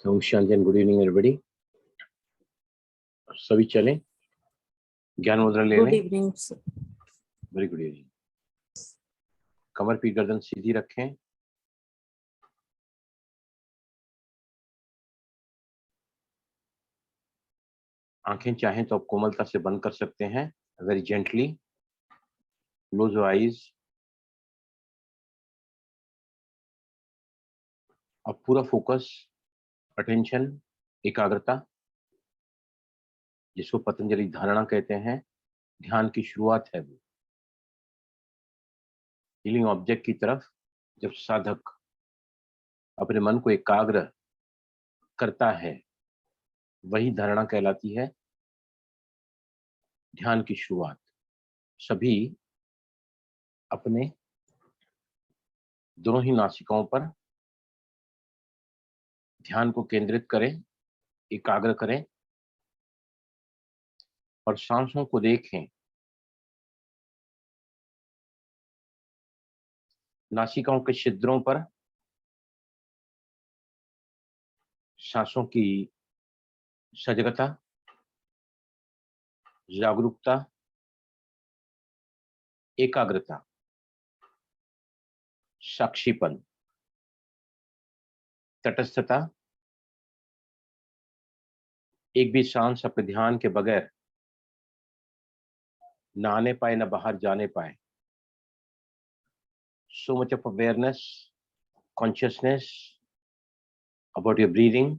ओम शांति and good evening everybody. सभी चलें, ज्ञान मुद्रा ले गुड लें। इवनिंग। Very good evening. कमर पीठ गर्दन सीधी रखें। आंखें चाहें तो आप कोमलता से बंद कर सकते हैं, very gently. Close your eyes. अब पूरा फोकस, अटेंशन, एकाग्रता, जिसको पतंजलि धारणा कहते हैं, ध्यान की शुरुआत है वो हीलिंग ऑब्जेक्ट की तरफ। जब साधक अपने मन को एकाग्र करता है, वही धारणा कहलाती है ध्यान की शुरुआत। सभी अपने दोनों ही नासिकाओं पर ध्यान को केंद्रित करें, एकाग्र करें और सांसों को देखें। नासिकाओं के छिद्रों पर सांसों की सजगता, जागरूकता, एकाग्रता, साक्षीपन, तटस्थता। एक भी सांस अपने ध्यान के बगैर न आने पाए, न बाहर जाने पाए। So much of awareness, consciousness about your breathing.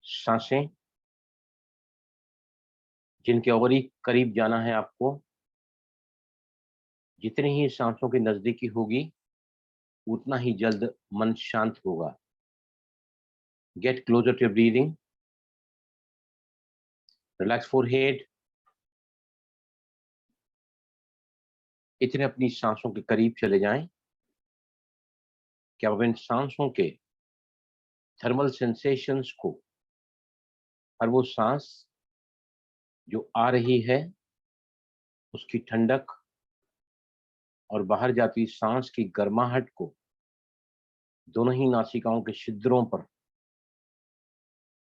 सांसें जिनके और ही करीब जाना है आपको, जितनी ही सांसों की नजदीकी होगी उतना ही जल्द मन शांत होगा। Get closer to your breathing. Relax forehead. इतने अपनी सांसों के करीब चले जाएं कि अब इन सांसों के थर्मल सेंसेशंस को, हर वो सांस जो आ रही है उसकी ठंडक और बाहर जाती सांस की गर्माहट को दोनों ही नासिकाओं के छिद्रों पर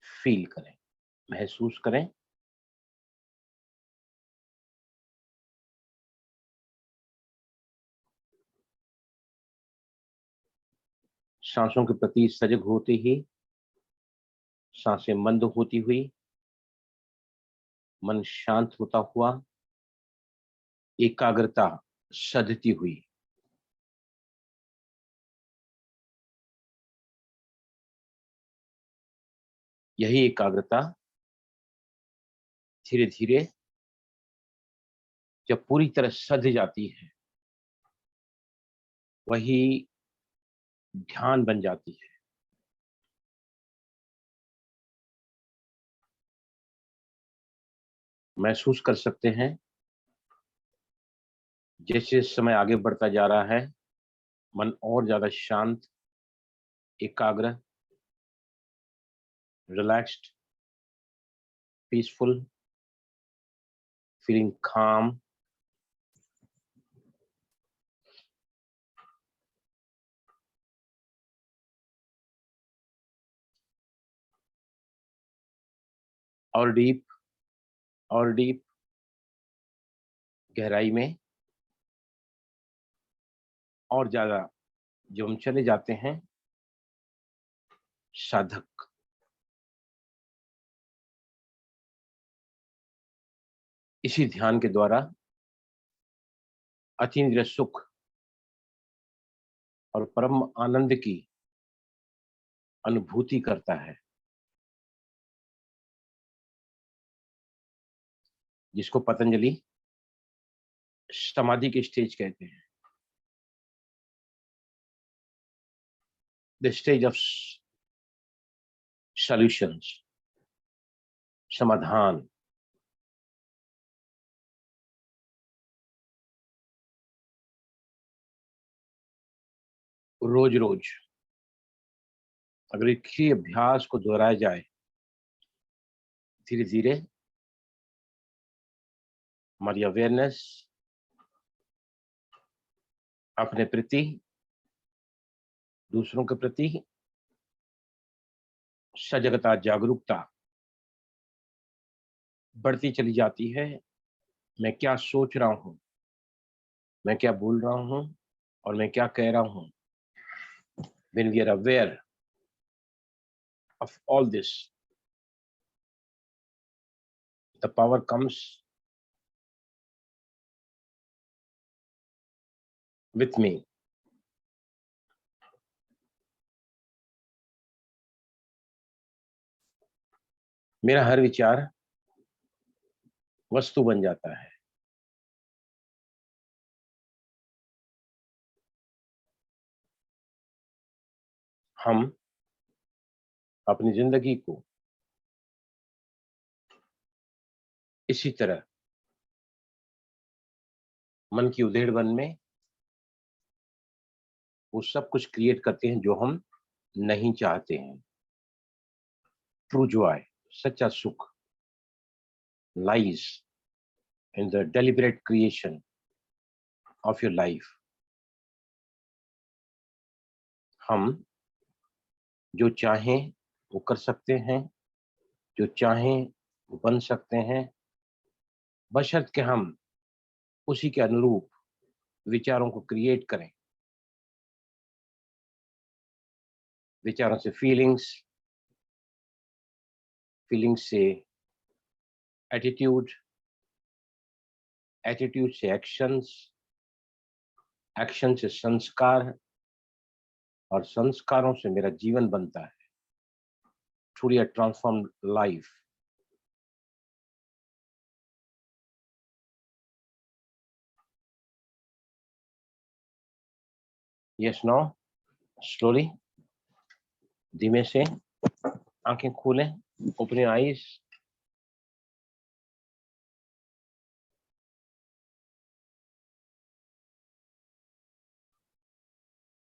फील करें, महसूस करें। सांसों के प्रति सजग होते ही सांसें मंद होती हुई, मन शांत होता हुआ, एकाग्रता सधती हुई। यही एकाग्रता धीरे धीरे जब पूरी तरह सध जाती है, वही ध्यान बन जाती है। महसूस कर सकते हैं जैसे समय आगे बढ़ता जा रहा है, मन और ज्यादा शांत, एकाग्र, रिलैक्स्ड, पीसफुल, फीलिंग calm, और डीप गहराई में और ज्यादा जो हम चले जाते हैं, साधक इसी ध्यान के द्वारा अतीन्द्रिय सुख और परम आनंद की अनुभूति करता है, जिसको पतंजलि समाधि के स्टेज कहते हैं। द स्टेज ऑफ सॉल्यूशंस, समाधान। रोज रोज अगर इसी अभ्यास को दोहराया जाए, धीरे धीरे हमारी अवेयरनेस अपने प्रति, दूसरों के प्रति, सजगता, जागरूकता बढ़ती चली जाती है। मैं क्या सोच रहा हूँ, मैं क्या बोल रहा हूँ और मैं क्या कह रहा हूँ। When we are aware of all this, the power comes with me. मेरा हर विचार वस्तु बन जाता है। हम अपनी जिंदगी को इसी तरह मन की उधेड़बन में वो सब कुछ क्रिएट करते हैं जो हम नहीं चाहते हैं। ट्रू जॉय, सच्चा सुख, lies in the deliberate creation of your life. हम जो चाहें वो कर सकते हैं, जो चाहें वो बन सकते हैं, बशर्ते हम उसी के अनुरूप विचारों को क्रिएट करें। विचारों से फीलिंग्स, फीलिंग्स से एटीट्यूड, एटीट्यूड से एक्शंस, एक्शन से संस्कार और संस्कारों से मेरा जीवन बनता है। Truly a transformed life. Yes, no, slowly, धीमे से आंखें खोलें, open your eyes.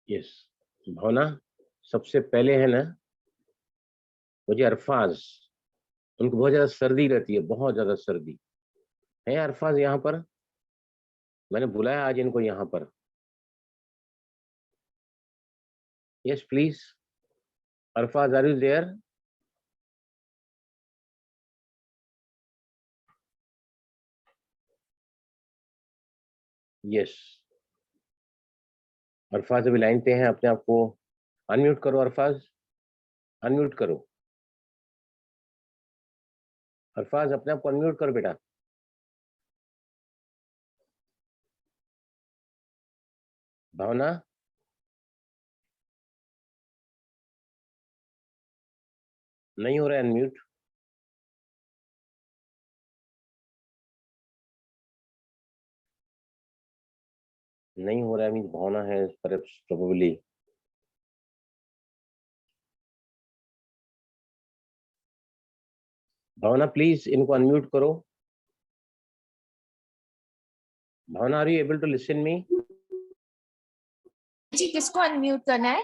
Yes, भावना, सबसे पहले है ना, मुझे अरफाज, उनको बहुत ज्यादा सर्दी रहती है, बहुत ज्यादा सर्दी है। अरफाज यहाँ पर, मैंने बुलाया आज इनको यहाँ पर। Yes please, Arfaz, are you there? Yes, Arfaz अभी लाइन पे हैं, अपने आप को अनम्यूट करो। अरफाज, अनम्यूट करो। अरफाज, अपने आप को अनम्यूट करो बेटा। भावना, नहीं हो रहा है अनम्यूट। नहीं हो रहा है, मीन्स भावना है प्रोबेबली। भावना प्लीज इनको अनम्यूट करो। Bhavna, are you able to listen me? जी, किसको अनम्यूट करना है?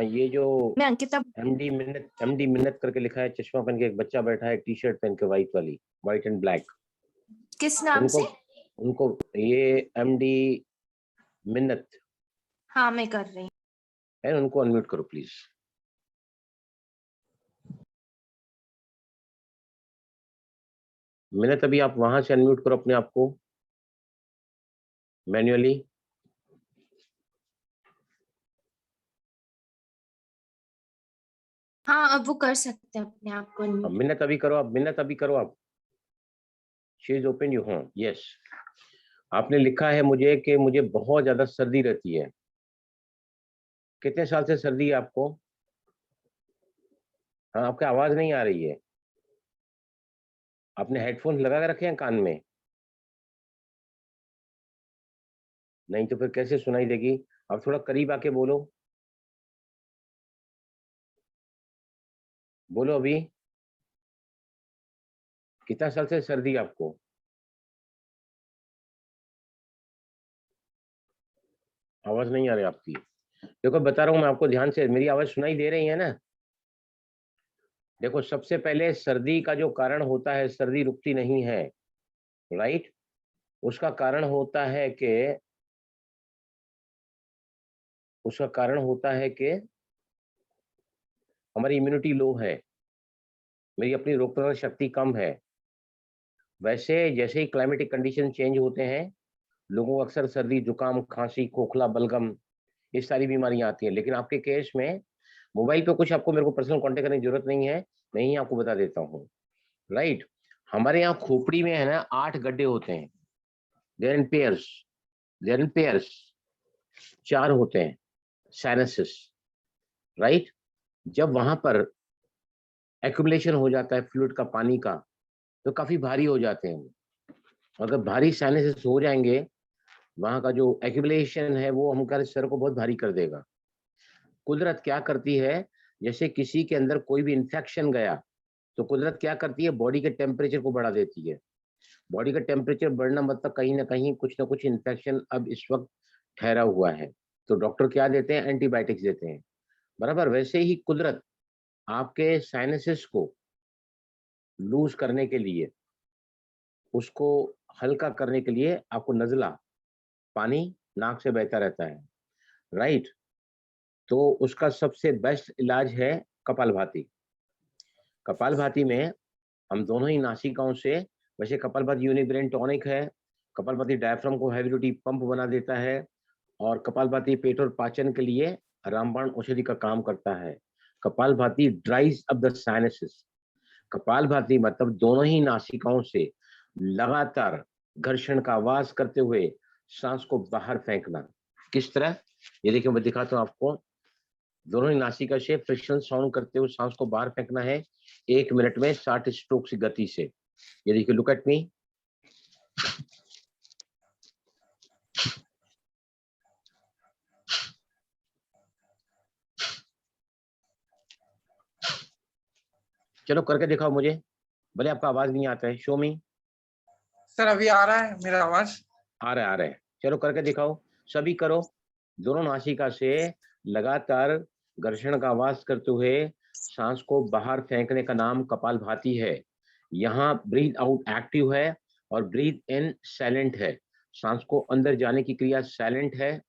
ये जो मैं अंकिता। एमडी मिन्नत करके लिखा है, चश्मा पहन के एक बच्चा बैठा है, टी शर्ट पहन के व्हाइट वाली, व्हाइट एंड ब्लैक। किस नाम से? उनको ये एमडी मिन्नत हाँ, मैं कर रही हूँ। है, उनको अनम्यूट करो प्लीज। मिन्नत, अभी आप वहां से अनम्यूट करो अपने आप को मैन्युअली। हाँ, अब वो कर सकते हैं अपने आप को। मिन्नत अभी करो आप, मिन्नत अभी करो आप। She is open you. हाँ, यस। आपने लिखा है मुझे कि मुझे बहुत ज्यादा सर्दी रहती है। कितने साल से सर्दी है आपको? हाँ, आपकी आवाज नहीं आ रही है। आपने हेडफोन लगा के रखे हैं कान में? नहीं तो फिर कैसे सुनाई देगी? आप थोड़ा करीब आके बोलो, बोलो अभी। कितना साल से सर्दी आपको? आवाज नहीं आ रही आपकी। देखो बता रहा हूं मैं आपको, ध्यान से, मेरी आवाज सुनाई दे रही है ना? देखो सबसे पहले सर्दी का जो कारण होता है, सर्दी रुकती नहीं है, राइट? उसका कारण होता है कि हमारी इम्यूनिटी लो है, मेरी अपनी रोग प्रतिरोधक शक्ति कम है। वैसे जैसे ही क्लाइमेटिक कंडीशन चेंज होते हैं, लोगों को अक्सर सर्दी, जुकाम, खांसी, खोखला, बलगम, ये सारी बीमारियां आती हैं। लेकिन आपके केस में मोबाइल पे कुछ आपको मेरे को पर्सनल कांटेक्ट करने की जरूरत नहीं है, मैं ही आपको बता देता हूँ, राइट? हमारे यहाँ खोपड़ी में है ना 8 गड्ढे होते हैं, they're in pairs, they're in pairs, 4 होते हैं साइनसेस, राइट? जब वहां पर एक्यूमुलेशन हो जाता है फ्लूइड का, पानी का, तो काफी भारी हो जाते हैं वो। अगर भारी साइनसेस हो जाएंगे, वहां का जो एक्यूमुलेशन है वो हमारे सर को बहुत भारी कर देगा। कुदरत क्या करती है, जैसे किसी के अंदर कोई भी इंफेक्शन गया, तो कुदरत क्या करती है, बॉडी के टेम्परेचर को बढ़ा देती है। बॉडी का टेम्परेचर बढ़ना मतलब कहीं ना कहीं कुछ ना कुछ इन्फेक्शन अब इस वक्त ठहरा हुआ है, तो डॉक्टर क्या देते हैं, एंटीबायोटिक्स देते हैं। बराबर वैसे ही कुदरत आपके साइनसेस को लूज करने के लिए, उसको हल्का करने के लिए आपको नजला, पानी नाक से बहता रहता है, राइट? तो उसका सबसे बेस्ट इलाज है कपालभाति। कपालभाति में हम दोनों ही नासिकाओं से, वैसे कपालभाति यूनिब्रेन टॉनिक है, कपालभाति डायफ्राम को हैवी ड्यूटी पंप बना देता है, और कपालभाति पेट और पाचन के लिए रामबाण औषधि का काम करता है। Kapalbhati ड्राइज up the sinuses. Kapalbhati मतलब दोनों ही नासिकाओं से लगातार घर्षण का आवाज करते हुए सांस को बाहर फेंकना। किस तरह, ये देखिए मैं दिखाता हूँ आपको। दोनों ही नासिका से फ्रिक्शन साउंड करते हुए सांस को बाहर फेंकना है 1 मिनट में 60 स्ट्रोक की गति से। ये देखिए, लुक एट मी। चलो करके दिखाओ मुझे, भले आपका आवाज नहीं आता है। शो मी। सर अभी आ रहा है मेरा आवाज? आ रहा है। चलो करके दिखाओ, सभी करो। दोनों नासिका से लगातार घर्षण का आवाज करते हुए सांस को बाहर फेंकने का नाम कपालभाति है। यहाँ ब्रीथ आउट एक्टिव है और ब्रीथ इन साइलेंट है। सांस को अंदर जाने की क्रिया साइलेंट है,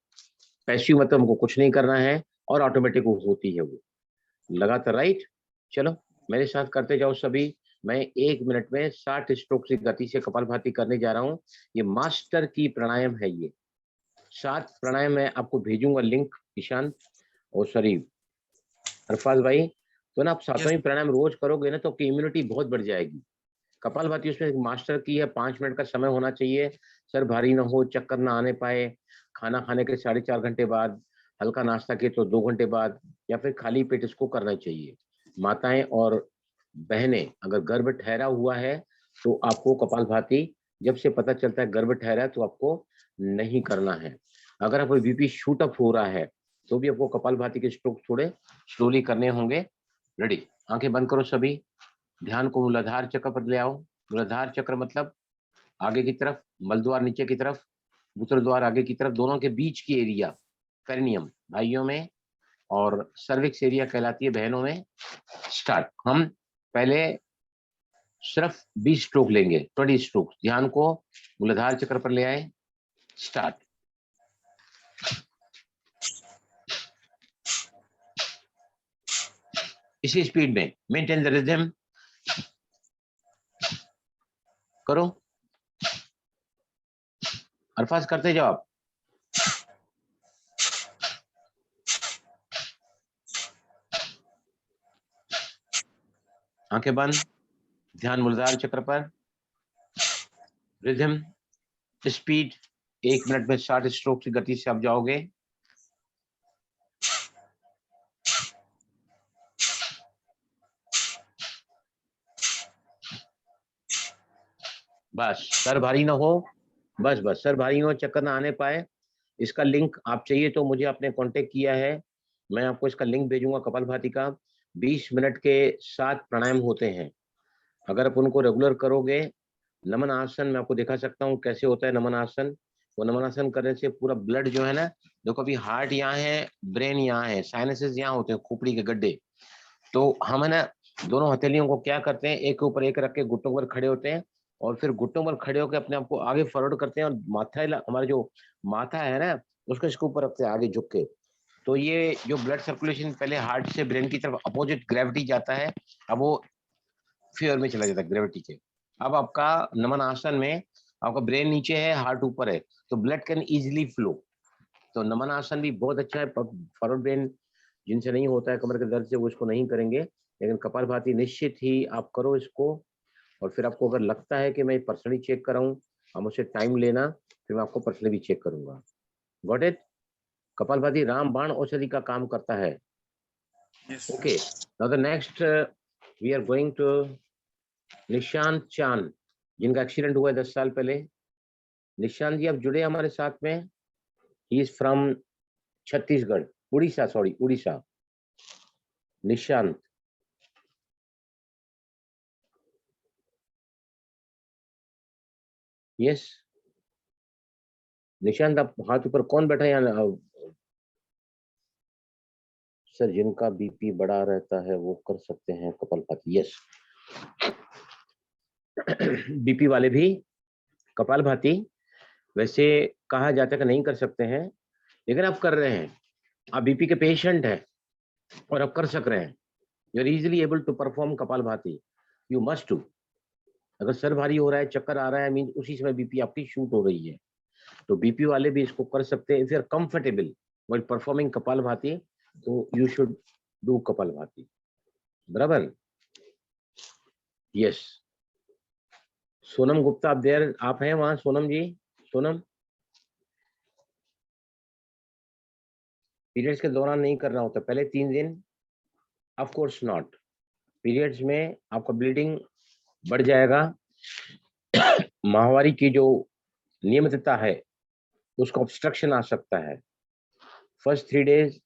पैसिव मतलब हमको कुछ नहीं करना है, और ऑटोमेटिक होती है वो लगातार, राइट? चलो मेरे साथ करते जाओ सभी। मैं 1 मिनट में 60 स्ट्रोक की गति से कपालभाति करने जा रहा हूँ। ये मास्टर की प्राणायाम है। ये 7 प्राणायाम मैं आपको भेजूंगा लिंक, ईशान और सॉरी अरफाज भाई। तो ना आप सातों ही प्राणायाम रोज करोगे ना, तो आपकी इम्यूनिटी बहुत बढ़ जाएगी। कपालभाति उसमें एक मास्टर की है, 5 मिनट का समय होना चाहिए, सर भारी ना हो, चक्कर ना आने पाए, खाना खाने के 4.5 घंटे बाद, हल्का नाश्ता के तो 2 घंटे बाद, या फिर खाली पेट इसको करना चाहिए। माताएं और बहनें, अगर गर्भ ठहरा हुआ है तो आपको कपालभाति, जब से पता चलता है गर्भ ठहरा है, तो आपको नहीं करना है। अगर आपको बीपी शूट अप हो रहा है तो भी आपको कपालभाति के स्ट्रोक थोड़े स्लोली करने होंगे। रेडी, आंखें बंद करो सभी। ध्यान को मूलाधार चक्र पर ले आओ। मूलाधार चक्र मतलब आगे की तरफ, मलद्वार नीचे की तरफ, मूत्र द्वार आगे की तरफ, दोनों के बीच की एरिया पेरिनियम भाइयों में, और सर्विक्स एरिया कहलाती है बहनों में। स्टार्ट। हम पहले सिर्फ 20 स्ट्रोक लेंगे, 20 स्ट्रोक। ध्यान को मूलाधार चक्र पर ले आए। स्टार्ट। इसी स्पीड में मेंटेन द रिदम करो। अल्फाज करते जाओ आप। आंखें बंद, ध्यान मूलाधार चक्र पर, रिदम, स्पीड 1 मिनट में 60 स्ट्रोक की गति से आप जाओगे। बस सर भारी ना हो, बस सर भारी ना हो, चक्कर ना आने पाए। इसका लिंक आप चाहिए तो मुझे आपने कांटेक्ट किया है, मैं आपको इसका लिंक भेजूंगा कपालभाति का। 20 मिनट के 7 प्राणायाम होते हैं। अगर आप उनको रेगुलर करोगे, नमन आसन मैं आपको दिखा सकता हूँ कैसे होता है नमन आसन। वो नमनासन करने से पूरा ब्लड जो है ना, देखो अभी हार्ट यहाँ है, ब्रेन यहाँ है, साइनसेस यहाँ होते हैं, खोपड़ी के गड्ढे। तो हम है ना दोनों हथेलियों को क्या करते हैं, एक के ऊपर एक रख के घुटनों पर खड़े होते हैं और फिर घुटनों पर खड़े होकर अपने आप को आगे फॉरवर्ड करते हैं और हमारा जो माथा है ना उसको इसके ऊपर रखते हैं आगे झुक के। तो ये जो ब्लड सर्कुलेशन पहले हार्ट से ब्रेन की तरफ अपोजिट ग्रेविटी जाता है, अब वो फेवर में चला जाता है ग्रेविटी के। अब आपका नमन आसन में आपका ब्रेन नीचे है, हार्ट ऊपर है, तो ब्लड कैन इजिली फ्लो। तो नमन आसन भी बहुत अच्छा है। फॉरवर्ड ब्रेन जिनसे नहीं होता है कमर के दर्द से वो इसको नहीं करेंगे, लेकिन कपालभाति निश्चित ही आप करो इसको। और फिर आपको अगर लगता है कि मैं पर्सनली चेक कराऊं, आप मुझसे टाइम लेना, फिर मैं आपको पर्सनली भी चेक करूंगा। Got it? कपालभाति रामबाण औषधि का काम करता है। Yes. Okay, now the next we are going to Nishant Chand, जिनका एक्सीडेंट हुआ है 10 साल पहले। निशांत जी आप जुड़े हमारे साथ में। He is from Chhattisgarh, Orissa. Nishant, yes Nishant आप हाथ ऊपर, कौन बैठा है यहाँ? सर जिनका बीपी बढ़ा रहता है वो कर सकते हैं कपालभाति। यस बीपी वाले भी कपालभाति वैसे कहा जाता है कि नहीं कर सकते हैं, लेकिन आप कर रहे हैं। आप बीपी के पेशेंट हैं और आप कर सक रहे हैं। You are easily able to perform kapalbhati, you must to. अगर सर भारी हो रहा है, चक्कर आ रहा है, मीन उसी समय बीपी आपकी शूट हो रही है, तो बीपी वाले भी इसको कर सकते हैं। If you are comfortable while performing kapalbhati, तो यू शुड डू कपालभाति। बराबर? यस। सोनम गुप्ता आप देर, आप हैं वहां? सोनम जी, सोनम पीरियड्स के दौरान नहीं करना होता, पहले 3 दिन ऑफ कोर्स नॉट। पीरियड्स में आपका ब्लीडिंग बढ़ जाएगा, माहवारी की जो नियमितता है उसको ऑब्स्ट्रक्शन आ सकता है। First 3 days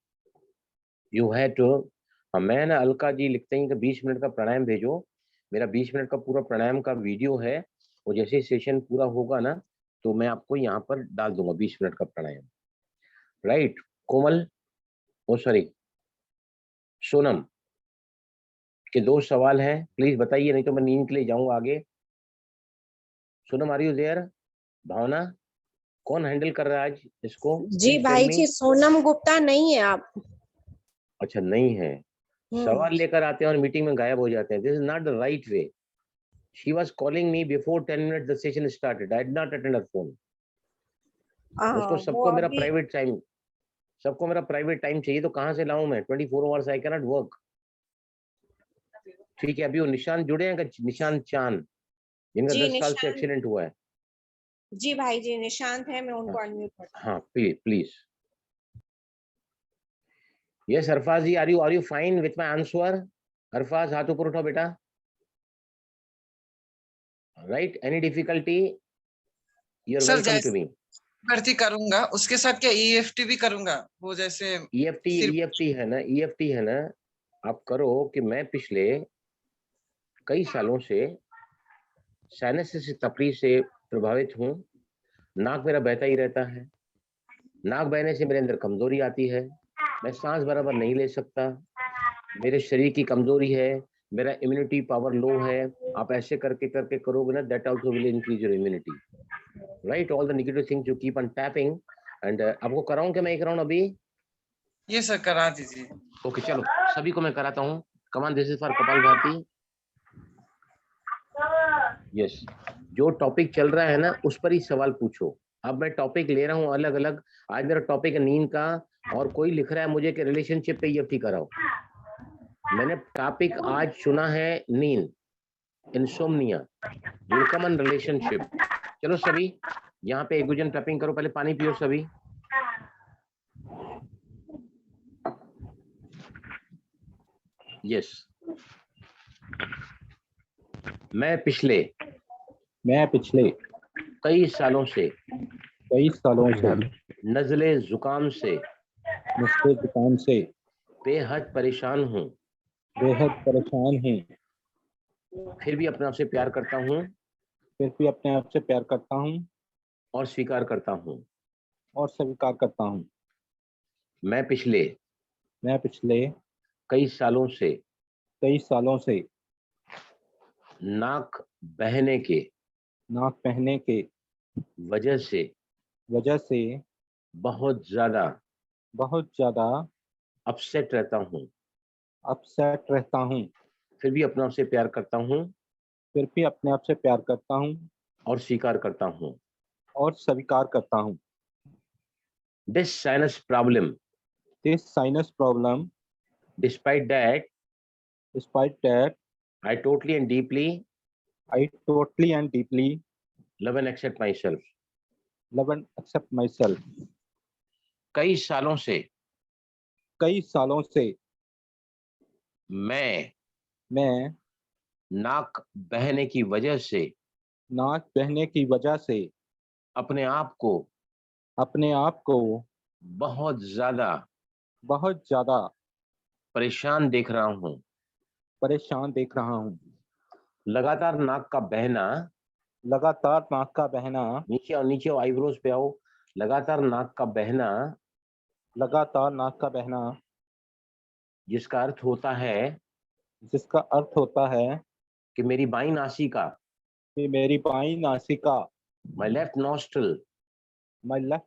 you have to. मैं ना अलका जी लिखते हैं कि 20 मिनट का प्राणायाम भेजो। मेरा 20 मिनट का पूरा प्राणायाम का वीडियो है, वो जैसे ही सेशन पूरा होगा ना तो मैं आपको यहाँ पर डाल दूंगा 20 मिनट का प्राणायाम। राइट कोमल, ओ सॉरी सोनम के 2 सवाल हैं, प्लीज बताइए, नहीं तो मैं नींद के लिए जाऊंगा आगे। Sonam are you there? Bhavna, कौन हैंडल कर रहा है आज इसको? जी प्लीज टेल भाई मी। जी, सोनम गुप्ता नहीं है आप। अच्छा नहीं है, सवाल लेकर आते हैं और मीटिंग में गायब हो जाते हैं। This is not the right way. She was calling me before 10 minute the session started, I did not attend her phone. उसको वो सबको मेरा अभी प्राइवेट टाइम, सबको मेरा प्राइवेट टाइम चाहिए, तो कहाँ से लाऊं मैं? 24 hours I can not work. ठीक है, अभी वो निशांत जुड़े हैं, निशांत चांद, जिनका जी 10 साल से निशांत, एक्सीडेंट हुआ है। जी भाई जी निशांत है, मैं उनको अनम्यूट करता हाँ please please. Yes Arfaz ji, are you fine with my answer? Arfaz हाथ ऊपर उठाओ बेटा। Right, any difficulty? You are sir welcome to जैसे मी। भर्ती करूंगा उसके साथ क्या ईएफटी भी करूंगा, वो जैसे सिर ईएफटी है ना, ईएफटी है ना, आप करो। कि मैं पिछले कई सालों से साइनस से तकलीफ से प्रभावित हूँ। नाक मेरा बहता ही रहता है, नाक बहने से मेरे अंदर कमजोरी आती है, मैं सांस बराबर नहीं ले सकता, मेरे शरीर की कमजोरी है, मेरा इम्यूनिटी पावर लो है। आप ऐसे करके करके करोगे ना, that also will increase your immunity. Right, all the negative things you keep on tapping. And आपको कराऊं क्या मैं एक राउंड अभी? ये सर करा दीजिए। ओके चलो, सभी को मैं कराता हूँ। Come on, this is for Kapalbhati. Yes, जो टॉपिक चल रहा है ना उस पर ही सवाल पूछो। अब मैं टॉपिक ले रहा हूँ अलग अलग। आज मेरा टॉपिक है नींद का, और कोई लिख रहा है मुझे कि रिलेशनशिप पे ईएफटी कराओ। मैंने टॉपिक आज चुना है नींद, insomnia, will come on relationship. चलो सभी यहाँ पे एक दूसरे टैपिंग करो, पहले पानी पियो सभी। यस, मैं पिछले कई सालों से नजले जुकाम से बेहद परेशान हूँ, फिर भी अपने आप से प्यार करता हूँ। और स्वीकार करता हूँ और स्वीकार करता हूँ मैं पिछले मैं पिछले कई सालों से कई सालों से नाक बहने के नाक पहनने के वजह से बहुत ज्यादा अपसेट रहता हूँ, अपसेट रहता हूँ, फिर भी अपने आप से प्यार करता हूँ फिर भी अपने आप से प्यार करता हूँ और स्वीकार करता हूँ। और स्वीकार करता हूँ। This sinus problem, This sinus problem, despite that, despite that, I totally and deeply I totally and deeply love and accept myself. love and accept myself. कई सालों से मैं मैं नाक बहने की वजह से नाक बहने की वजह से अपने आप को बहुत ज्यादा परेशान देख रहा हूँ। लगातार नाक का बहना, नीचे आओ, आईब्रोज पे आओ। लगातार नाक का बहना जिसका अर्थ होता है कि मेरी बाईं नासिका my left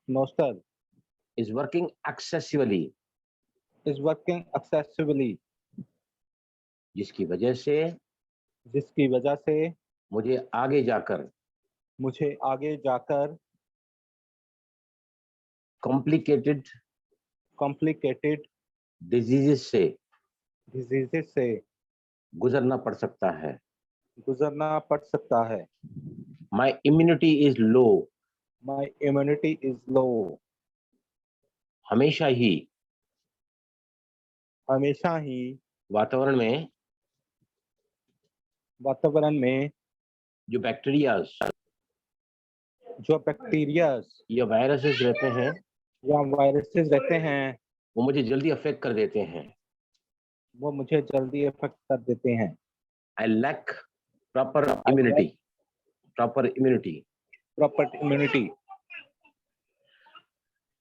nostril is working excessively, जिसकी वजह से मुझे आगे जाकर complicated diseases से गुजरना पड़ सकता है। My immunity is low. हमेशा ही वातावरण में जो बैक्टीरियाज या वायरसेस रहते हैं वो मुझे जल्दी अफेक्ट कर देते हैं। I lack proper immunity.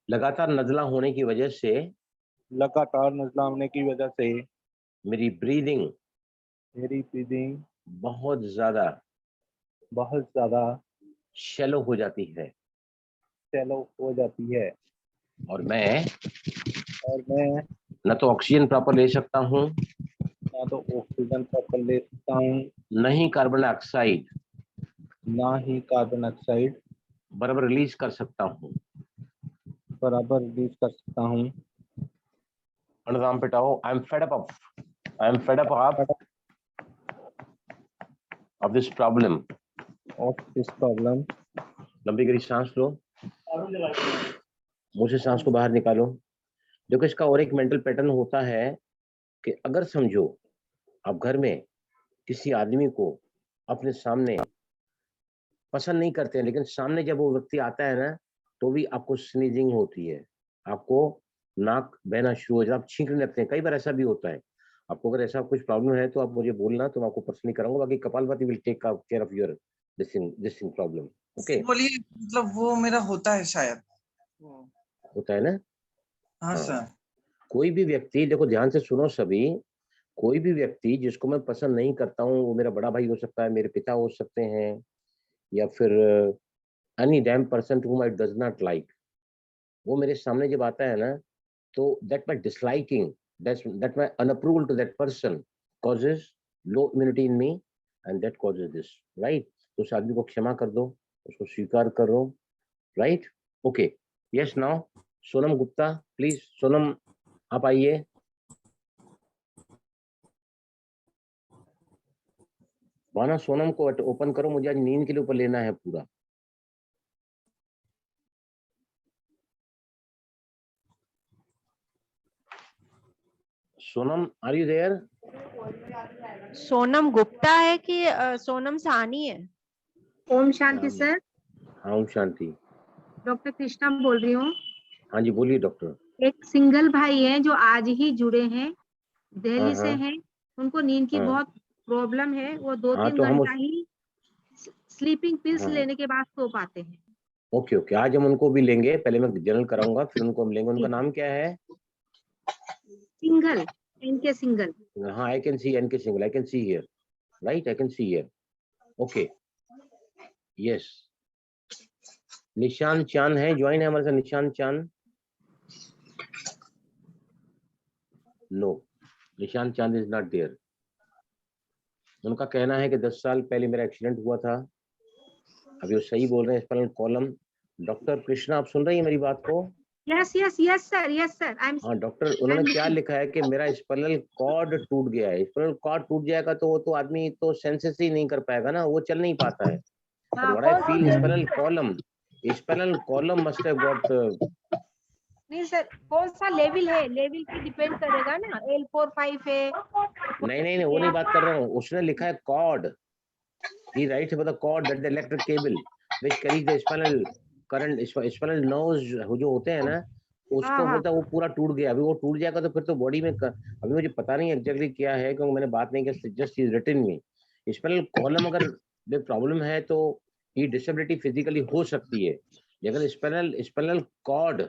लगातार नज़ला होने की वजह से मेरी ब्रीदिंग बहुत ज्यादा शैलो हो जाती है और मैं न तो ऑक्सीजन प्रॉपर ले सकता हूँ न ही कार्बन डाइऑक्साइड बराबर रिलीज कर सकता हूँ। अनुदान पिटाओ। I am fed up of this problem. लंबी गहरी सांस लो, मुंह से सांस को बाहर निकालो। देखो इसका और एक मेंटल पैटर्न होता है कि अगर समझो आप घर में किसी आदमी को अपने सामने पसंद नहीं करते हैं, लेकिन सामने जब वो व्यक्ति आता है ना तो भी आपको स्नीजिंग होती है, आपको नाक बहना शुरू हो जाता है, आप छींकने लगते हैं। कई बार ऐसा भी होता है। आपको अगर ऐसा कुछ प्रॉब्लम है तो आप मुझे बोलना, तो मैं आपको पर्सनली कराऊंगा। बाकी kapalbhati will take care of your this problem. Okay, बोलिए, मतलब वो मेरा होता है शायद। होता है ना? हाँ सर। कोई भी व्यक्ति, देखो ध्यान से सुनो सभी, कोई भी व्यक्ति जिसको मैं पसंद नहीं करता हूँ, वो मेरा बड़ा भाई हो सकता है, मेरे पिता हो सकते हैं, या फिर any damn person whom I does not like, वो मेरे सामने जब आता है ना तो that my disliking, that my unapproval to that person causes low immunity in me and that causes this, right? तो उस आदमी को क्षमा कर दो, उसको स्वीकार करो, right? Okay, yes, now Sonam Gupta, please Sonam आप आइए। वाना सोनम को ओपन करो, मुझे आज नींद के लिए ऊपर लेना है पूरा। Sonam, are you there? Sonam Gupta है कि सोनम सानी है? ओम शांति सर। हाँ ओम शांति। डॉक्टर कृष्णा बोल रही हूँ। हाँ जी बोलिए डॉक्टर। एक सिंगल भाई हैं जो आज ही जुड़े हैं, दिल्ली से हैं। उनको नींद की बहुत प्रॉब्लम है, वो 2-3 घंटा ही स्लीपिंग पिल्स लेने के बाद सो पाते हैं। ओके ओके, आज हम उनको भी लेंगे, पहले मैं जनरल कराऊंगा फिर उनको हम लेंगे। उनका नाम क्या है? सिंगल, इनके सिंगल। हाँ, आई कैन सी एनके single, I can see here, right, I can see here. Okay, yes, Nishan Chand है, ज्वाइन है हमारे साथ निशान चांद। नो, निशान चांद इज नॉट देयर। उनका कहना है कि 10 साल पहले मेरा एक्सीडेंट हुआ था। अभी वो सही बोल रहे हैं, स्पाइनल कॉलम। डॉक्टर कृष्णा, आप सुन रही हैं मेरी बात को? Yes yes yes sir, yes sir, I am. हाँ डॉक्टर, उन्होंने क्या लिखा है कि मेरा स्पाइनल कॉर्ड टूट गया है। स्पाइनल कॉर्ड टूट जाएगा तो वो तो आदमी तो सेंसेस ही नहीं कर पाएगा ना, वो चल नहीं पाता है। हाँ, what I can feel, see spinal column must have got. नहीं सर, कौन सा लेवल है, लेवल पे डिपेंड करेगा ना। L4 5 है। नहीं, वो नहीं बात कर रहा हूँ। उसने लिखा है cord, he writes about the cord, that the electric cable which carries the spinal current, spinal nerves जो होते हैं ना, उसको हाँ। बोलता है वो पूरा टूट गया। अभी वो टूट जाएगा तो फिर तो बॉडी में अभी मुझे पता नहीं एग्जैक्टली क्या है, क्योंकि मैंने बात नहीं की, just is written me. Spinal column अगर प्रॉब्लम है तो ये डिसेबिलिटी फिजिकली हो सकती है, लेकिन spinal cord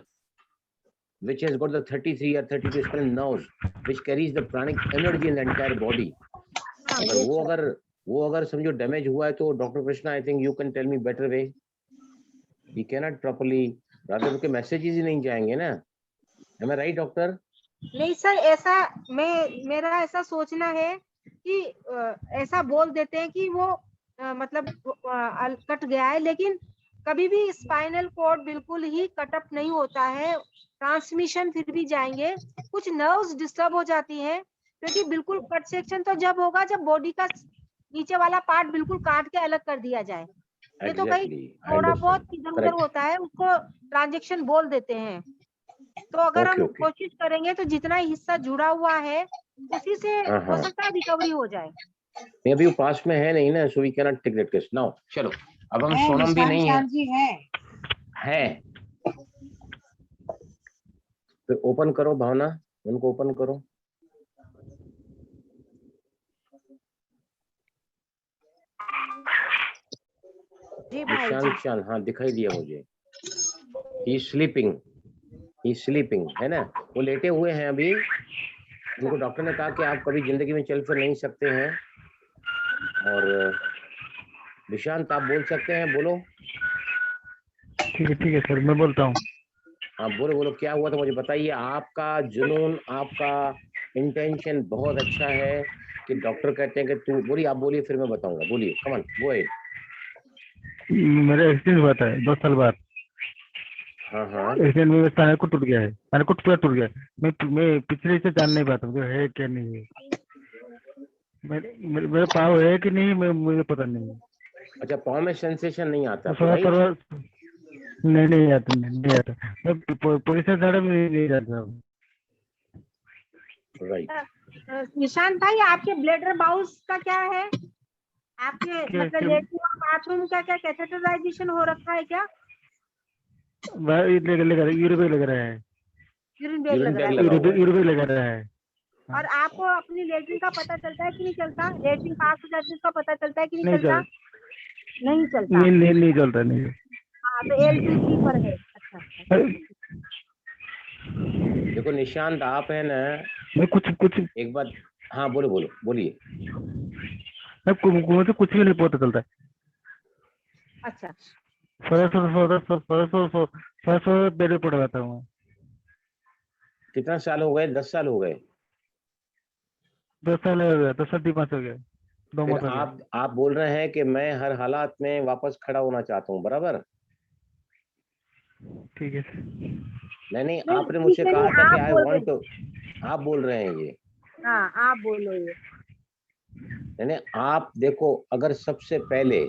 which has got the 33 or 32 spinal nerves which carries the pranic energy in the entire body, अगर वो अगर समझो डैमेज हुआ है तो doctor Krishna, I think you can tell me better way. He can not properly, rather के messages ही नहीं जाएंगे ना। Am I right doctor? नहीं सर, ऐसा मेरा ऐसा सोचना है कि ऐसा बोल देते हैं कि वो मतलब कट गया है, लेकिन कभी भी स्पाइनल कॉर्ड बिल्कुल ही कटअप नहीं होता है। ट्रांसमिशन फिर भी जाएंगे, कुछ नर्व्स डिस्टर्ब हो जाती हैं, क्योंकि बिल्कुल कट सेक्शन तो जब होगा जब बॉडी का नीचे वाला पार्ट बिल्कुल काट के अलग कर दिया जाए। ये तो कहीं थोड़ा बहुत इधर उधर होता है, उसको ट्रांजेक्शन बोल देते हैं। तो अगर हम कोशिश करेंगे तो जितना हिस्सा जुड़ा हुआ है उसी से हो सकता है रिकवरी हो जाए। नहीं, अभी वो पास में है नहीं ना, so we can not take that case now. चलो, अब हम सोनम भी नहीं है। फिर ओपन करो भावना, उनको ओपन करो। जी भाई जी। निशान चांद, हाँ दिखाई दिया मुझे। ही स्लीपिंग है ना, वो लेटे हुए हैं अभी। उनको डॉक्टर ने कहा कि आप कभी जिंदगी में चल फिर नहीं सकते हैं। और निशांत, आप बोल सकते हैं, बोलो। ठीक है सर, मैं बोलता हूँ। हाँ बोलो, क्या हुआ था मुझे बताइए। आपका जुनून, आपका इंटेंशन बहुत अच्छा है कि डॉक्टर कहते हैं कि तू बोलिए, आप बोलिए फिर मैं बताऊंगा। बोलिए, कम ऑन गो अहेड। मेरा एक्सीडेंट हुआ था 2 साल बाद। हाँ एक्सीडेंट में स्पाइनल कॉर्ड टूट गया है, स्पाइनल कॉर्ड पूरा टूट गया है। मैं पिछले से जान नहीं पाता जो है क्या नहीं है। मेरे पाँव है कि नहीं मुझे पता नहीं है। अच्छा, पाँव में सेंसेशन नहीं आता? नहीं आता। मैं पोजीशन झाड़ा में नहीं जाता। राइट। निशांत भाई, आपके ब्लैडर बाउल्स का क्या है? आपके मतलब लेटरिन और बाथरूम का क्या कैथेटराइजेशन हो रखा है क्या? यूरिन लग रहा है। यूरिन बैग लगा रहा है। और आपको अपनी लेटरिन का पता चलता है कि नहीं चलता? लेटरिन पास हो जाती है उसका पता चलता है कि नहीं चलता? नहीं चलता। नहीं चलता नहीं। हाँ, तो L2-3 पर है। अच्छा। देखो निशांत, आप है ना, मैं कुछ एक बात, हाँ बोलिए। मुझे कुछ भी नहीं पता चलता है। अच्छा। बेड पे पड़ा रहता हूँ। कितना साल हो गए? 10 साल हो गए? 10 साल हो गया, 10 साल 2 मास हो गया। फिर आप बोल रहे हैं कि मैं हर हालात में वापस खड़ा होना चाहता हूँ, बराबर? ठीक है। नहीं, आपने मुझसे कहा था कि आई वांट टू, आप बोल रहे हैं ये। हाँ, आप बोलो ये। नहीं, आप देखो, अगर सबसे पहले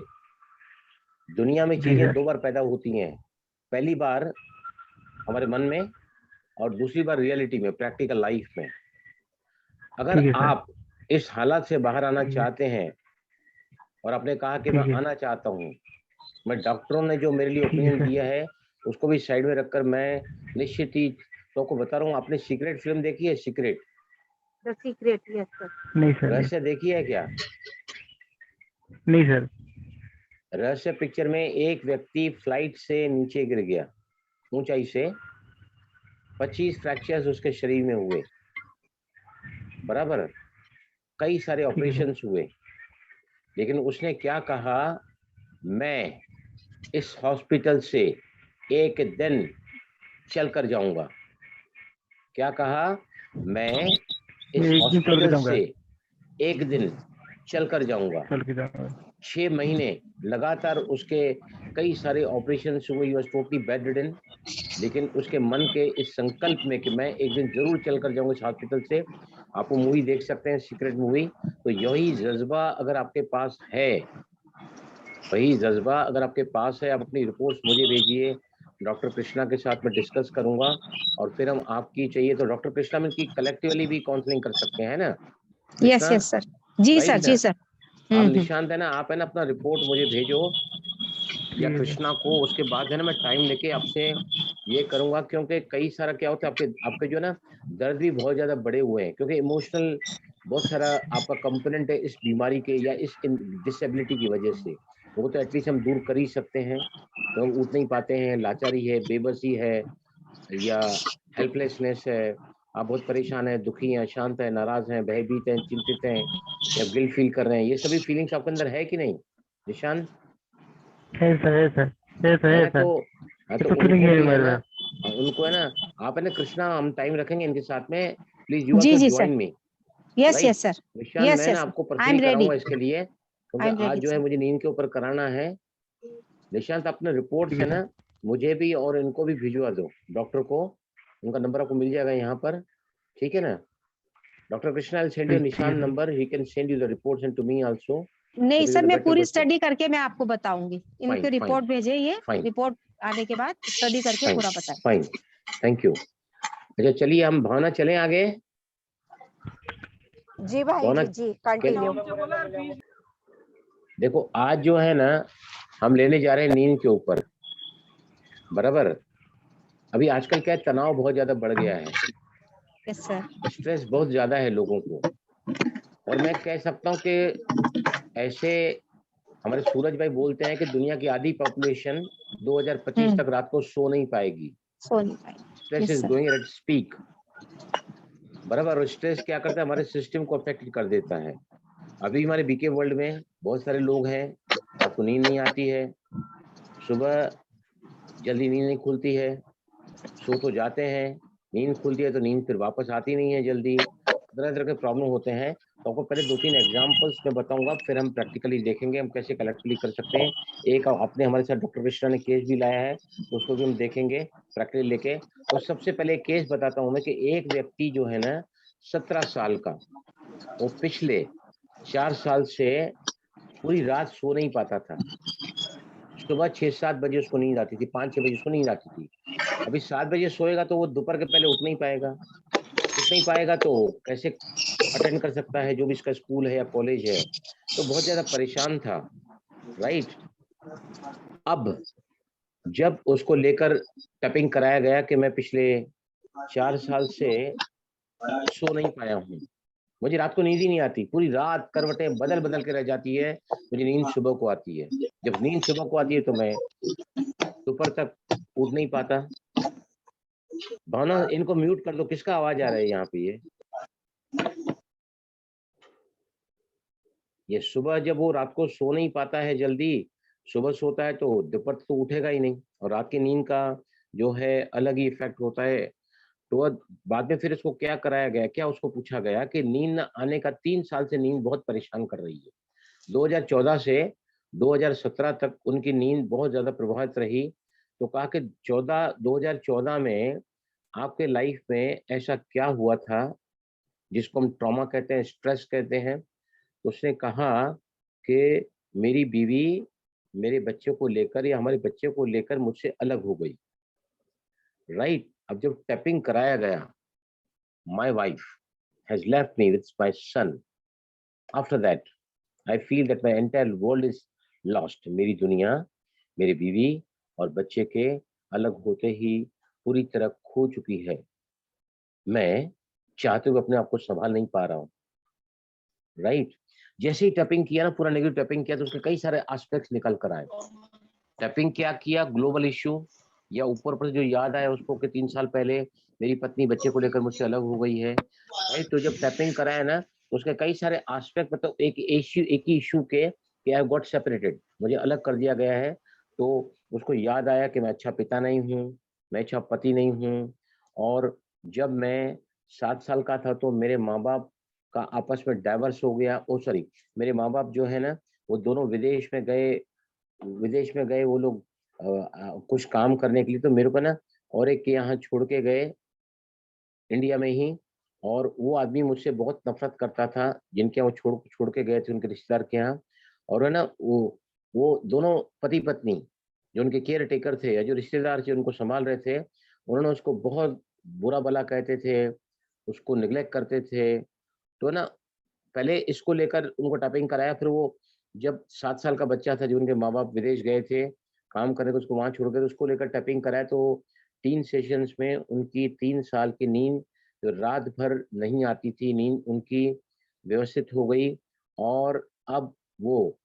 दुनिया में चीजें 2 बार पैदा होती हैं, पहली बार हमारे मन में और दूसरी बार रियलिटी में, प्रैक्टिकल लाइफ में। अगर आप इस हालात से बाहर आना चाहते हैं और आपने कहा कि मैं आना चाहता हूँ, मैं डॉक्टरों ने जो मेरे लिए ओपिनियन दिया है उसको भी साइड में रखकर मैं निश्चित ही तो को बता रहा हूँ। आपने सीक्रेट फिल्म देखी है? Secret, the secret? Yes sir. नहीं सर। रहस्य देखी है क्या? नहीं सर। रहस्य पिक्चर में एक व्यक्ति फ्लाइट से नीचे गिर गया ऊंचाई से, 25 फ्रैक्चर्स उसके शरीर में हुए, बराबर, कई सारे ऑपरेशंस हुए, लेकिन उसने क्या कहा, मैं इस हॉस्पिटल से एक दिन चल कर जाऊंगा। क्या कहा, मैं इस एक दिन चल के हॉस्पिटल जाऊंगा। से एक दिन चल कर जाऊंगा। चल के जाऊंगा। 6 महीने लगातार उसके कई सारे ऑपरेशन हुए, ही वाज टोटली बेडरिडन, लेकिन उसके मन के इस संकल्प में कि मैं एक दिन जरूर चल कर जाऊंगा इस हॉस्पिटल से। आप वो मूवी देख सकते हैं, सीक्रेट मूवी। तो यही जज्बा अगर आपके पास है, वही जज्बा अगर आपके पास है, आप अपनी रिपोर्ट्स मुझे भेजिए, डॉक्टर कृष्णा के साथ मैं डिस्कस करूंगा, और फिर हम आपकी चाहिए तो डॉक्टर कृष्णा में की कलेक्टिवली भी काउंसलिंग कर सकते हैं ना। यस यस सर, जी right सर, ना? जी सर। आप निशांत है ना, आप है ना अपना रिपोर्ट मुझे भेजो या ठीक है। कृष्णा को, उसके बाद है ना मैं टाइम लेके आपसे ये करूंगा, क्योंकि कई सारा क्या होता है आपके आपके जो है ना दर्द भी बहुत ज्यादा बढ़े हुए हैं, क्योंकि इमोशनल बहुत सारा आपका कंपोनेंट है इस बीमारी के या इस डिसेबिलिटी की वजह से। वो तो एटलीस्ट हम दूर कर ही सकते हैं, तो हम उठ नहीं पाते हैं, लाचारी है, बेबसी है, या हेल्पलेसनेस है, आप बहुत परेशान हैं, दुखी हैं, अशांत हैं, नाराज हैं, भयभीत हैं, चिंतित हैं, या गिल्ट फील कर रहे हैं, ये सभी फीलिंग्स आपके अंदर है कि नहीं निशान? है सर, है सर, है सर, है है ना? सर। तो तो फीलिंग उनको है भी है मेरे ना, में। उनको है ना, आप है ना कृष्णा, हम टाइम रखेंगे इनके साथ में, प्लीज यू जी आल्सो जी sir, join me, yes right? Yes sir, Nishan yes मैं ना यस, आपको आई एम पर्सनली रेडी, कराऊंगा इसके लिए, क्योंकि आई एम आज रेडी जो है सर। मुझे नींद के ऊपर कराना है। निशांत अपने रिपोर्ट्स ठीक है है सर। ना, मुझे भी और इनको भी भिजवा दो डॉक्टर को, उनका नंबर आपको मिल जाएगा यहाँ पर, ठीक है ना? Dr. Krishna, I'll send you ठीक है Nishan sir. number. He can send you the reports and to me also. नहीं That is सर, a मैं better पूरी question. स्टडी करके मैं आपको बताऊंगी, इनके Fine, fine, रिपोर्ट भेजे, ये fine, रिपोर्ट आने के बाद स्टडी करके fine, पूरा बताएं। fine. Thank you. अच्छा चलिए हम भावना चलें आगे। जी भाई भावना जी, कंटिन्यू। देखो आज जो है ना हम लेने जा रहे हैं नींद के ऊपर, बराबर। अभी आजकल क्या है, तनाव बहुत ज्यादा बढ़ गया है, यस सर, स्ट्रेस बहुत ज्यादा है लोगों को, और मैं कह सकता हूँ कि ऐसे हमारे सूरज भाई बोलते हैं कि दुनिया की आधी पॉपुलेशन 2025 तक रात को सो नहीं पाएगी। सोनी भाई, stress yes is sir, going at speak, बराबर। और स्ट्रेस क्या करता है, हमारे सिस्टम को अफेक्ट कर देता है। अभी हमारे बीके वर्ल्ड में बहुत सारे लोग हैं, रात को नींद नहीं आती है, सुबह जल्दी नींद नहीं खुलती है, सो तो जाते हैं, नींद खुलती है तो नींद फिर वापस आती नहीं है जल्दी, तरह तरह के प्रॉब्लम होते हैं। तो आपको पहले 2-3 एग्जांपल्स मैं बताऊंगा, फिर हम प्रैक्टिकली देखेंगे हम कैसे कलेक्टिवली कर सकते हैं। एक आपने हमारे साथ डॉक्टर कृष्णा ने केस भी लाया है, तो उसको भी हम देखेंगे प्रैक्टिकली लेके। तो सबसे पहले केस बताता हूं मैं कि एक व्यक्ति जो है ना 17 साल का, वो पिछले 4 साल से पूरी रात सो नहीं पाता था। सुबह 6-7 बजे उसको नींद आती थी, 5-6 बजे उसको नींद आती थी। अभी 7 बजे सोएगा तो वो दोपहर के पहले उठ नहीं पाएगा, उठ नहीं पाएगा तो कैसे अटेंड कर सकता है जो भी इसका स्कूल है या कॉलेज है। तो बहुत ज्यादा परेशान था, राइट। अब जब उसको लेकर टैपिंग कराया गया कि मैं पिछले 4 साल से सो नहीं पाया हूँ, मुझे रात को नींद ही नहीं आती, पूरी रात करवटें बदल बदल के रह जाती है, मुझे नींद सुबह को आती है, जब नींद सुबह को आती है तो मैं दोपहर तक उठ नहीं पाता। भावना इनको म्यूट कर दो, किसका आवाज आ रहा है यहाँ पे? ये सुबह जब वो रात को सो नहीं पाता है जल्दी, सुबह सोता है तो दोपहर तो उठेगा ही नहीं, और रात की नींद का जो है अलग ही इफेक्ट होता है। तो बाद में फिर इसको क्या कराया गया, क्या उसको पूछा गया कि नींद न आने का 3 साल से नींद बहुत परेशान कर रही है। 2014 से 2017 तक उनकी नींद बहुत ज्यादा प्रभावित रही। तो कहा कि 2014 में आपके लाइफ में ऐसा क्या हुआ था जिसको हम ट्रॉमा कहते हैं, स्ट्रेस कहते हैं। तो उसने कहा कि मेरी बीवी मेरे बच्चे को लेकर या हमारे बच्चे को लेकर मुझसे अलग हो गई, राइट। अब जब टैपिंग कराया गया, my wife has left me with my son, after that I feel that my entire world is lost. मेरी दुनिया मेरी बीवी और बच्चे के अलग होते ही पूरी तरह खो चुकी है। मैं चाहते हुए अपने आप को संभाल नहीं पा रहा हूँ, राइट। जैसे ही टैपिंग किया ना, पूरा नेगेटिव टैपिंग किया, तो उसके कई सारे एस्पेक्ट्स निकल कर आए। टैपिंग क्या किया, ग्लोबल इश्यू, या ऊपर पर जो याद आया उसको कि 3 साल पहले मेरी पत्नी बच्चे को लेकर मुझसे अलग हो गई है, राइट। तो जब टैपिंग कराया ना, तो उसके कई सारे एस्पेक्ट, मतलब एक ही इश्यू के कि आई गॉट सेपरेटेड, मुझे अलग कर दिया गया है। तो उसको याद आया कि मैं अच्छा पिता नहीं हूँ, मैं अच्छा पति नहीं हूँ। और जब मैं 7 साल का था तो मेरे माँ बाप का आपस में डाइवर्स हो गया। ओ सॉरी, मेरे माँ बाप जो है ना, वो दोनों विदेश में गए वो लोग कुछ काम करने के लिए। तो मेरे को ना और एक के यहाँ छोड़ के गए इंडिया में ही, और वो आदमी मुझसे बहुत नफरत करता था, जिनके यहाँ वो छोड़ के गए थे, उनके रिश्तेदार के यहाँ। और है ना, वो दोनों पति पत्नी जो उनके केयर टेकर थे या जो रिश्तेदार थे उनको संभाल रहे थे, उन्होंने उसको बहुत बुरा भला कहते थे, उसको निग्लेक्ट करते थे। तो ना पहले इसको लेकर उनको टैपिंग कराया, फिर वो जब 7 साल का बच्चा था, जो उनके माँ बाप विदेश गए थे काम करने, तो उसको वहां छोड़ के, तो उसको लेकर टैपिंग कराया। तो 3 सेशंस में उनकी 3 साल की नींद जो रात भर नहीं आती थी, नींद उनकी व्यवस्थित हो गई। और अब वो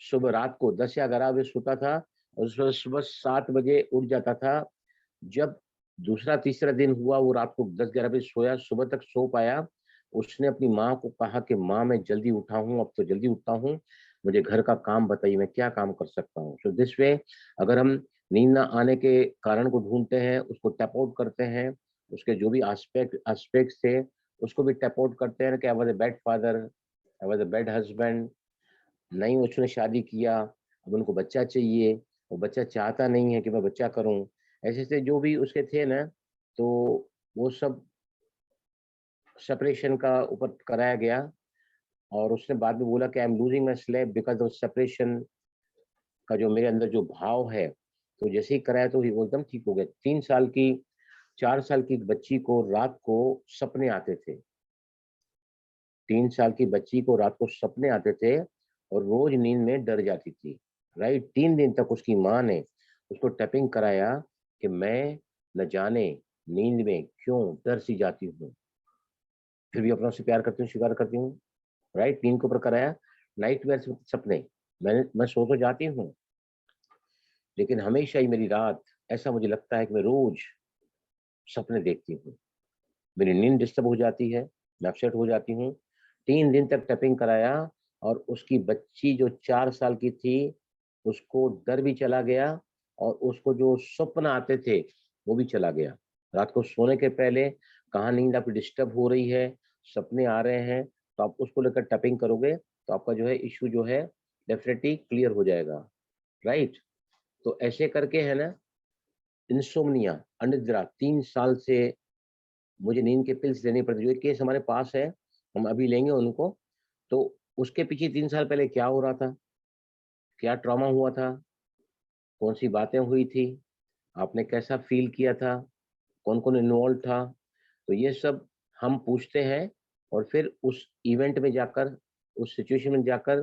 सुबह रात को 10 या 11 बजे सोता था और सुबह 7 बजे उठ जाता था। जब दूसरा तीसरा दिन हुआ, वो रात को 10-11 बजे सोया, सुबह तक सो पाया। उसने अपनी माँ को कहा कि माँ मैं जल्दी उठा हूँ, अब तो जल्दी उठता हूँ, मुझे घर का काम बताइए, मैं क्या काम कर सकता हूँ। सो दिस वे अगर हम नींद ना आने के कारण को ढूंढते हैं, उसको टैप आउट करते हैं, उसके जो भी एस्पेक्ट्स थे उसको भी टैप आउट करते हैं कि I was a bad father, I was a bad husband, नहीं उसने शादी किया, अब उनको बच्चा चाहिए, वो बच्चा चाहता नहीं है कि मैं बच्चा करूं, ऐसे ऐसे जो भी उसके थे ना, तो वो सब सेपरेशन का ऊपर कराया गया। और उसने बाद में बोला कि I am losing my sleep because of separation का जो मेरे अंदर जो भाव है। तो जैसे ही कराया तो वो एकदम ठीक हो गया। 4 साल की बच्ची को रात को सपने आते थे, 3 साल की बच्ची को रात को सपने आते थे और रोज नींद में डर जाती थी, राइट। 3 दिन तक उसकी माँ ने उसको टैपिंग कराया कि मैं न जाने नींद में क्यों डर सी जाती हूँ, फिर भी अपनों से प्यार करती हूँ, स्वीकार करती हूँ, राइट। नींद के ऊपर कराया, नाइट मेयर सपने, मैं सो तो जाती हूँ, लेकिन हमेशा ही मेरी रात ऐसा मुझे लगता है कि मैं रोज सपने देखती हूँ, मेरी नींद डिस्टर्ब हो जाती है, मैं अपसेट हो जाती हूँ। 3 दिन तक टैपिंग कराया और उसकी बच्ची जो 4 साल की थी उसको डर भी चला गया और उसको जो स्वप्न आते थे वो भी चला गया। रात को सोने के पहले कहाँ नींद आपकी डिस्टर्ब हो रही है, सपने आ रहे हैं, तो आप उसको लेकर टैपिंग करोगे तो आपका जो है इश्यू जो है डेफिनेटली क्लियर हो जाएगा, राइट। तो ऐसे करके है ना, इंसोम्निया, अनिद्रा, 3 साल से मुझे नींद के पिल्स लेने पड़ते। जो एक केस हमारे पास है, हम अभी लेंगे उनको। तो उसके पीछे 3 साल पहले क्या हो रहा था, क्या ट्रॉमा हुआ था, कौन सी बातें हुई थी, आपने कैसा फील किया था, कौन कौन इन्वॉल्व था, तो ये सब हम पूछते हैं और फिर उस इवेंट में जाकर, उस सिचुएशन में जाकर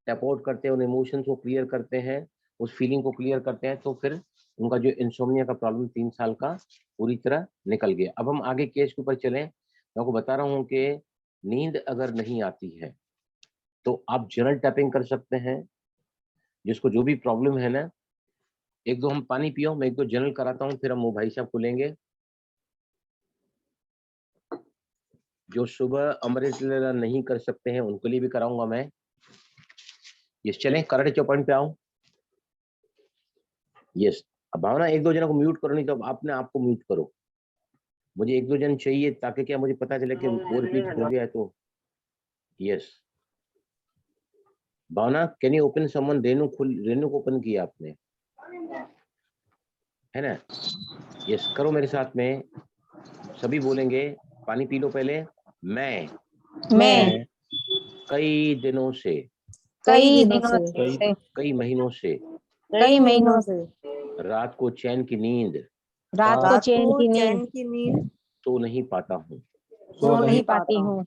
टैप आउट करते हैं, उन इमोशंस को क्लियर करते हैं, उस फीलिंग को क्लियर करते हैं। तो फिर उनका जो इंसोम्निया का प्रॉब्लम 3 साल का पूरी तरह निकल गया। अब हम आगे केस के ऊपर चलें। मैं आपको बता रहा हूँ कि नींद अगर नहीं आती है तो आप जनरल टैपिंग कर सकते हैं। जिसको जो भी प्रॉब्लम है ना, 1-2 हम पानी पियो, मैं 1-2 जनरल कराता हूँ, फिर हम वो भाई साहब को लेंगे जो सुबह अमृत वेला नहीं कर सकते हैं, उनके लिए भी कराऊंगा मैं। यस, चलें कराटे चौपाई पे आओ। यस, अब भावना 1-2 जना को म्यूट करो, नहीं तो आपने आपको म्यूट करो। मुझे 1-2 जन चाहिए ताकि क्या मुझे पता चले कि वो रिपीट हो गया है। तो yes, Bhavna can you open someone, Renu को ओपन किया आपने, है ना। यस, करो मेरे साथ में, सभी बोलेंगे। पानी पी लो पहले। मैं मैं मैं कई दिनों से, कई दिनों से, कई महीनों से कई महीनों से रात को चैन की नींद रात को चैन की नींद की नींद सो नहीं पाता हूँ, सो नहीं पाती हूँ,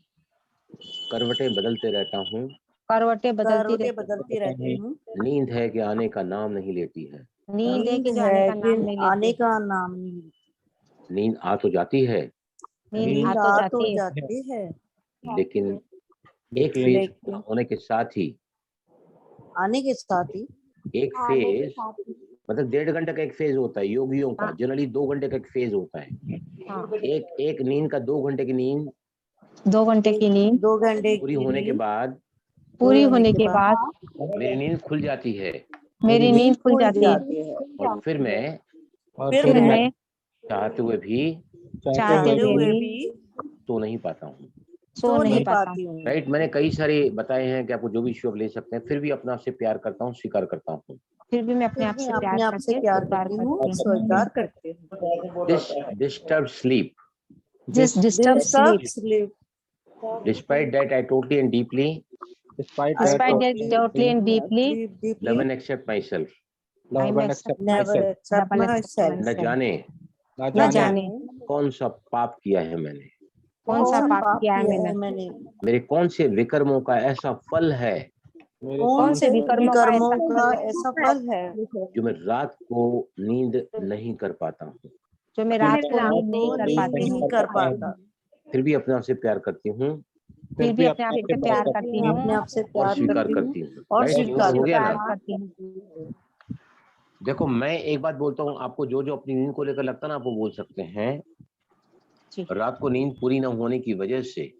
करवटें बदलते रहता हूँ, करवटें बदलती बदलती रहती हूँ। नींद है कि आने का नाम नहीं लेती है। नींद है कि जाने का नाम नहीं आने लेती, का नाम नहीं, नींद आ तो जाती है नींद आ तो जाती है, है लेकिन एक लेकिन फेज लेकिन होने के साथ ही आने के साथ ही एक फेज मतलब 1.5 घंटे का एक फेज होता है योगियों का, हाँ। जनरली 2 घंटे का एक फेज होता है। हाँ, एक एक नींद का 2 घंटे की नींद 2 घंटे की नींद 2 घंटे पूरी की होने के नींद बाद पूरी होने के बाद मेरी नींद खुल जाती है मेरी नींद खुल जाती है है और फिर मैं और फिर फिर मैं मैं चाहते हुए भी चाहते हुए हुए भी भी सो नहीं पाता हूँ। सो नहीं पाता पाती हूँ। राइट, मैंने कई सारे बताए हैं कि आपको जो भी इश्यू आप ले सकते हैं, फिर भी अपने आप से प्यार करता हूँ, स्वीकार करता हूँ। फिर भी मैं अपने फिर आप मैं से अपने आप से प्यार करती हूँ, स्वीकार करती हूँ। दिस डिस्टर्ब स्लीप जिस disturb Disturb sleep sleep. Despite that I totally and deeply despite I despite that totally, totally and deeply deeply love and accept myself. I love may and accept accept never myself, accept double accept myself. न myself। जाने ना न जाने जाने कौन सा पाप किया है मैंने, कौन सा पाप किया है मैंने, मैंने, मेरे कौन से विकर्मों का ऐसा फल है मेरे कौन से विकर्मों विकर्मों का का ऐसा फल है जो मैं रात को नींद नहीं कर पाता हूँ, जो मैं जो रात मैं को रात नींद नहीं को कर नींद पाती नहीं हूँ, कर पाता, फिर भी अपने आप से प्यार करती हूँ फिर भी अपने आप से प्यार मैं करती अपने हूँ आप से और प्यार स्वीकार करती करती हूँ हूँ। और राइट, स्वीकार हो गया प्यार ना। करती हूँ। देखो मैं एक बात बोलता हूँ आपको, जो जो अपनी नींद को लेकर लगता है ना, आप वो बोल सकते हैं। जी। रात को नींद पूरी न होने की वजह से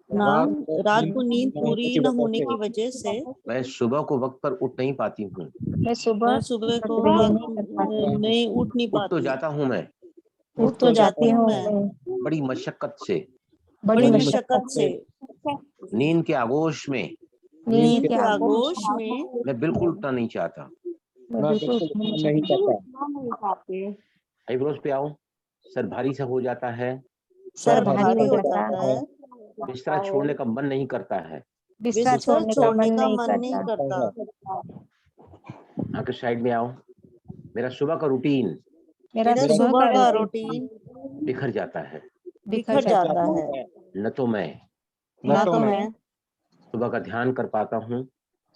ना, रात को नींद पूरी न होने की वजह से मैं सुबह को वक्त पर उठ नहीं पाती हूँ। मैं सुबह मैं सुबह को ये नहीं कर पाती हूँ। नहीं उठ नहीं उठ तो पाती, जाता हूँ मैं उठ तो जाती हूँ मैं बड़ी मशक्कत से, बड़ी बड़ी मशक्कत मशक्कत से, नींद के आगोश में नींद के आगोश में मैं बिल्कुल उठना नहीं चाहता। मैं बिल्कुल उठ नहीं सकती। आईब्रोज पे आओ, सर भारी सा हो जाता है, सर भारी भारी हो हो जाता है, बिस्तरा छोड़ने का मन नहीं करता है। बिस्तर बिस्तर छोड़ने का छोड़ने मन का नहीं मन नहीं करता। करता। आके साइड में आओ, मेरा सुबह का रूटीन मेरा मेरा सुबह सुबह का का रूटीन बिखर जाता है। बिखर बिखर जाता जाता है। है, न तो मैं ना तो मैं सुबह का ध्यान कर पाता हूँ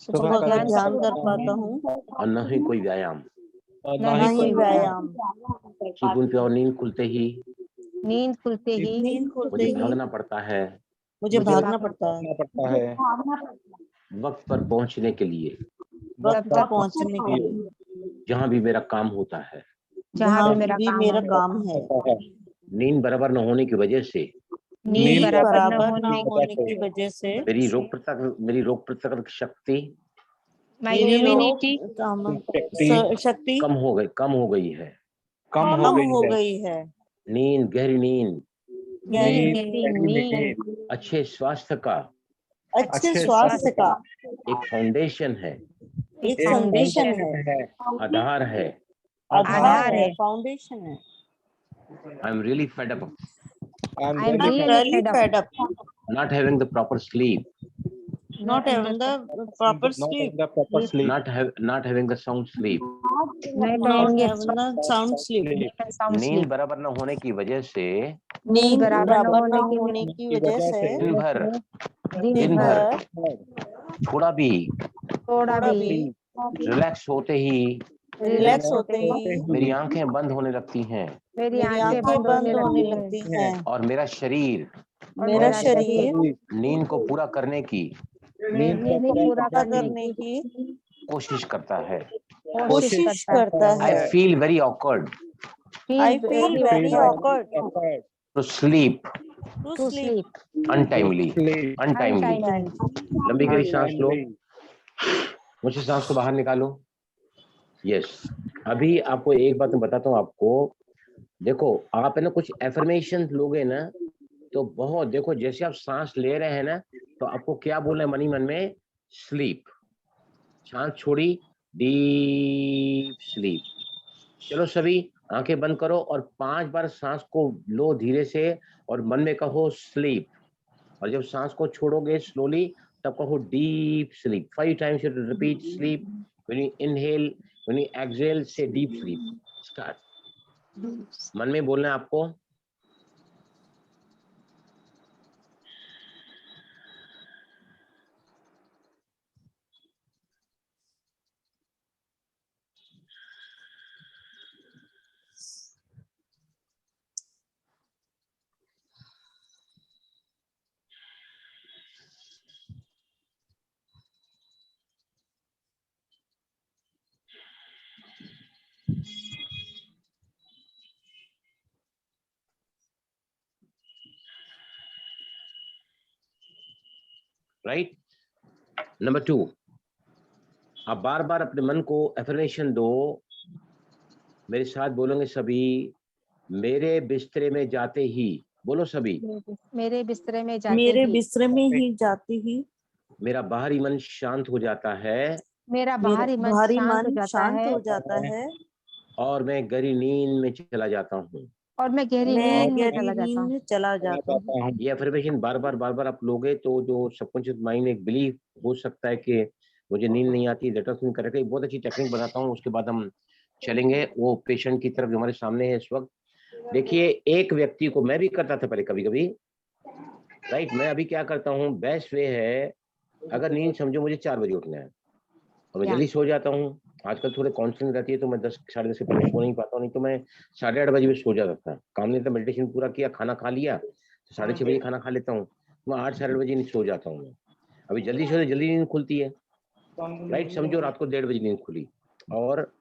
सुबह का ध्यान कर पाता हूँ और न ही कोई व्यायाम। और ना ना ही ही कोई व्यायाम। सुकून पे और नींद खुलते ही नींद खुलते ही नींद खुलते मुझे ही भागना पड़ता है मुझे भागना पड़ता है, पड़ता है वक्त पर पहुंचने के लिए, वक्त पर पहुंचने के लिए, जहाँ भी मेरा काम होता है। जहाँ भी भी मेरा काम है। नींद बराबर न होने की वजह से नींद नींद बराबर न बराबर न होने होने की वजह से मेरी रोग प्रतिरोधक शक्ति माई मेरी इम्यूनिटी शक्ति कम हो गई है। कम कम हो गई है। नींद, गहरी नींद, गहरी नींद अच्छे स्वास्थ्य का अच्छे स्वास्थ्य का एक फाउंडेशन है, एक फाउंडेशन है, आधार है। आधार है, फाउंडेशन है। I am really fed up I am I'm really really fed up fed up not having the proper sleep, not having the proper sleep, not having the sound sleep. not having the sound sleep. नींद बराबर न होने की वजह से नींद बराबर बराबर न न होने की वजह से दिन भर थोड़ा भी थोड़ा भी रिलैक्स होते ही रिलैक्स होते ही मेरी आंखें बंद होने लगती हैं मेरी मेरी आंखें आंखें बंद होने लगती लगती हैं और मेरा शरीर मेरा शरीर नींद को पूरा करने की नींद पूरा करने की कोशिश करता है। कोशिश करता आई है। Feel very awkward I feel very awkward to sleep to sleep untimely. लंबी गहरी सांस लो, मुझे सांस को बाहर निकालो। यस, अभी आपको एक बात मैं बताता हूँ आपको। देखो आप है ना कुछ एफर्मेशन लोगे ना तो बहुत, देखो जैसे आप सांस ले रहे हैं ना तो आपको क्या बोलना है मन ही मन में, स्लीप। सांस छोड़ी, डीप स्लीप। चलो सभी आंखें बंद करो और 5 बार सांस को लो धीरे से और मन में कहो स्लीप। और जब सांस को छोड़ोगे स्लोली तब कहो deep sleep. 5 times you repeat sleep. When you inhale, when you exhale, say deep sleep. Start. मन में बोलना है आपको। राइट। नंबर 2, आप बार बार अपने मन को एफर्मेशन दो। मेरे साथ बोलोगे सभी, मेरे बिस्तरे में जाते ही, बोलो सभी, मेरे बिस्तरे में जाते मेरे ही बिस्तरे में ही जाते ही मेरा बाहरी मन शांत हो जाता है मेरा मेरा बाहरी मन बाहरी शांत हो मन जाता शांत है हो जाता है और मैं गहरी नींद में चला जाता हूँ। और मैं गहरी मैं नींद में गहरी चला जाता नींद हूँ। में चला जाता हूँ। ये अफर्मेशन बार बार आप लोगे तो जो सबकॉन्शियस माइंड एक बिलीफ हो सकता है कि मुझे नींद नहीं आती, लेट अस करेगा। बहुत अच्छी टेक्निक बताता हूँ, उसके बाद हम चलेंगे वो पेशेंट की तरफ जो हमारे सामने है इस वक्त। देखिए, एक व्यक्ति को, मैं भी करता था पहले कभी कभी, राइट। मैं अभी क्या करता हूँ, बेस्ट वे है, अगर नींद समझो मुझे 4 बजे उठना है और मैं जल्दी सो जाता हूँ। आजकल थोड़े कॉन्स्टेंट रहती है तो मैं 10 साढ़े 10 से पहले सो नहीं पाता हूँ, नहीं तो मैं 8:30 बजे भी सो जाता था। काम नहीं था, मेडिटेशन पूरा किया, खाना खा लिया तो 6:30 बजे खाना खा लेता हूँ, मैं 8 साढ़े 8 बजे नहीं सो जाता हूँ। मैं अभी जल्दी सो जल्दी नींद खुलती है, राइट। समझो रात को 1:30 बजे नींद खुली और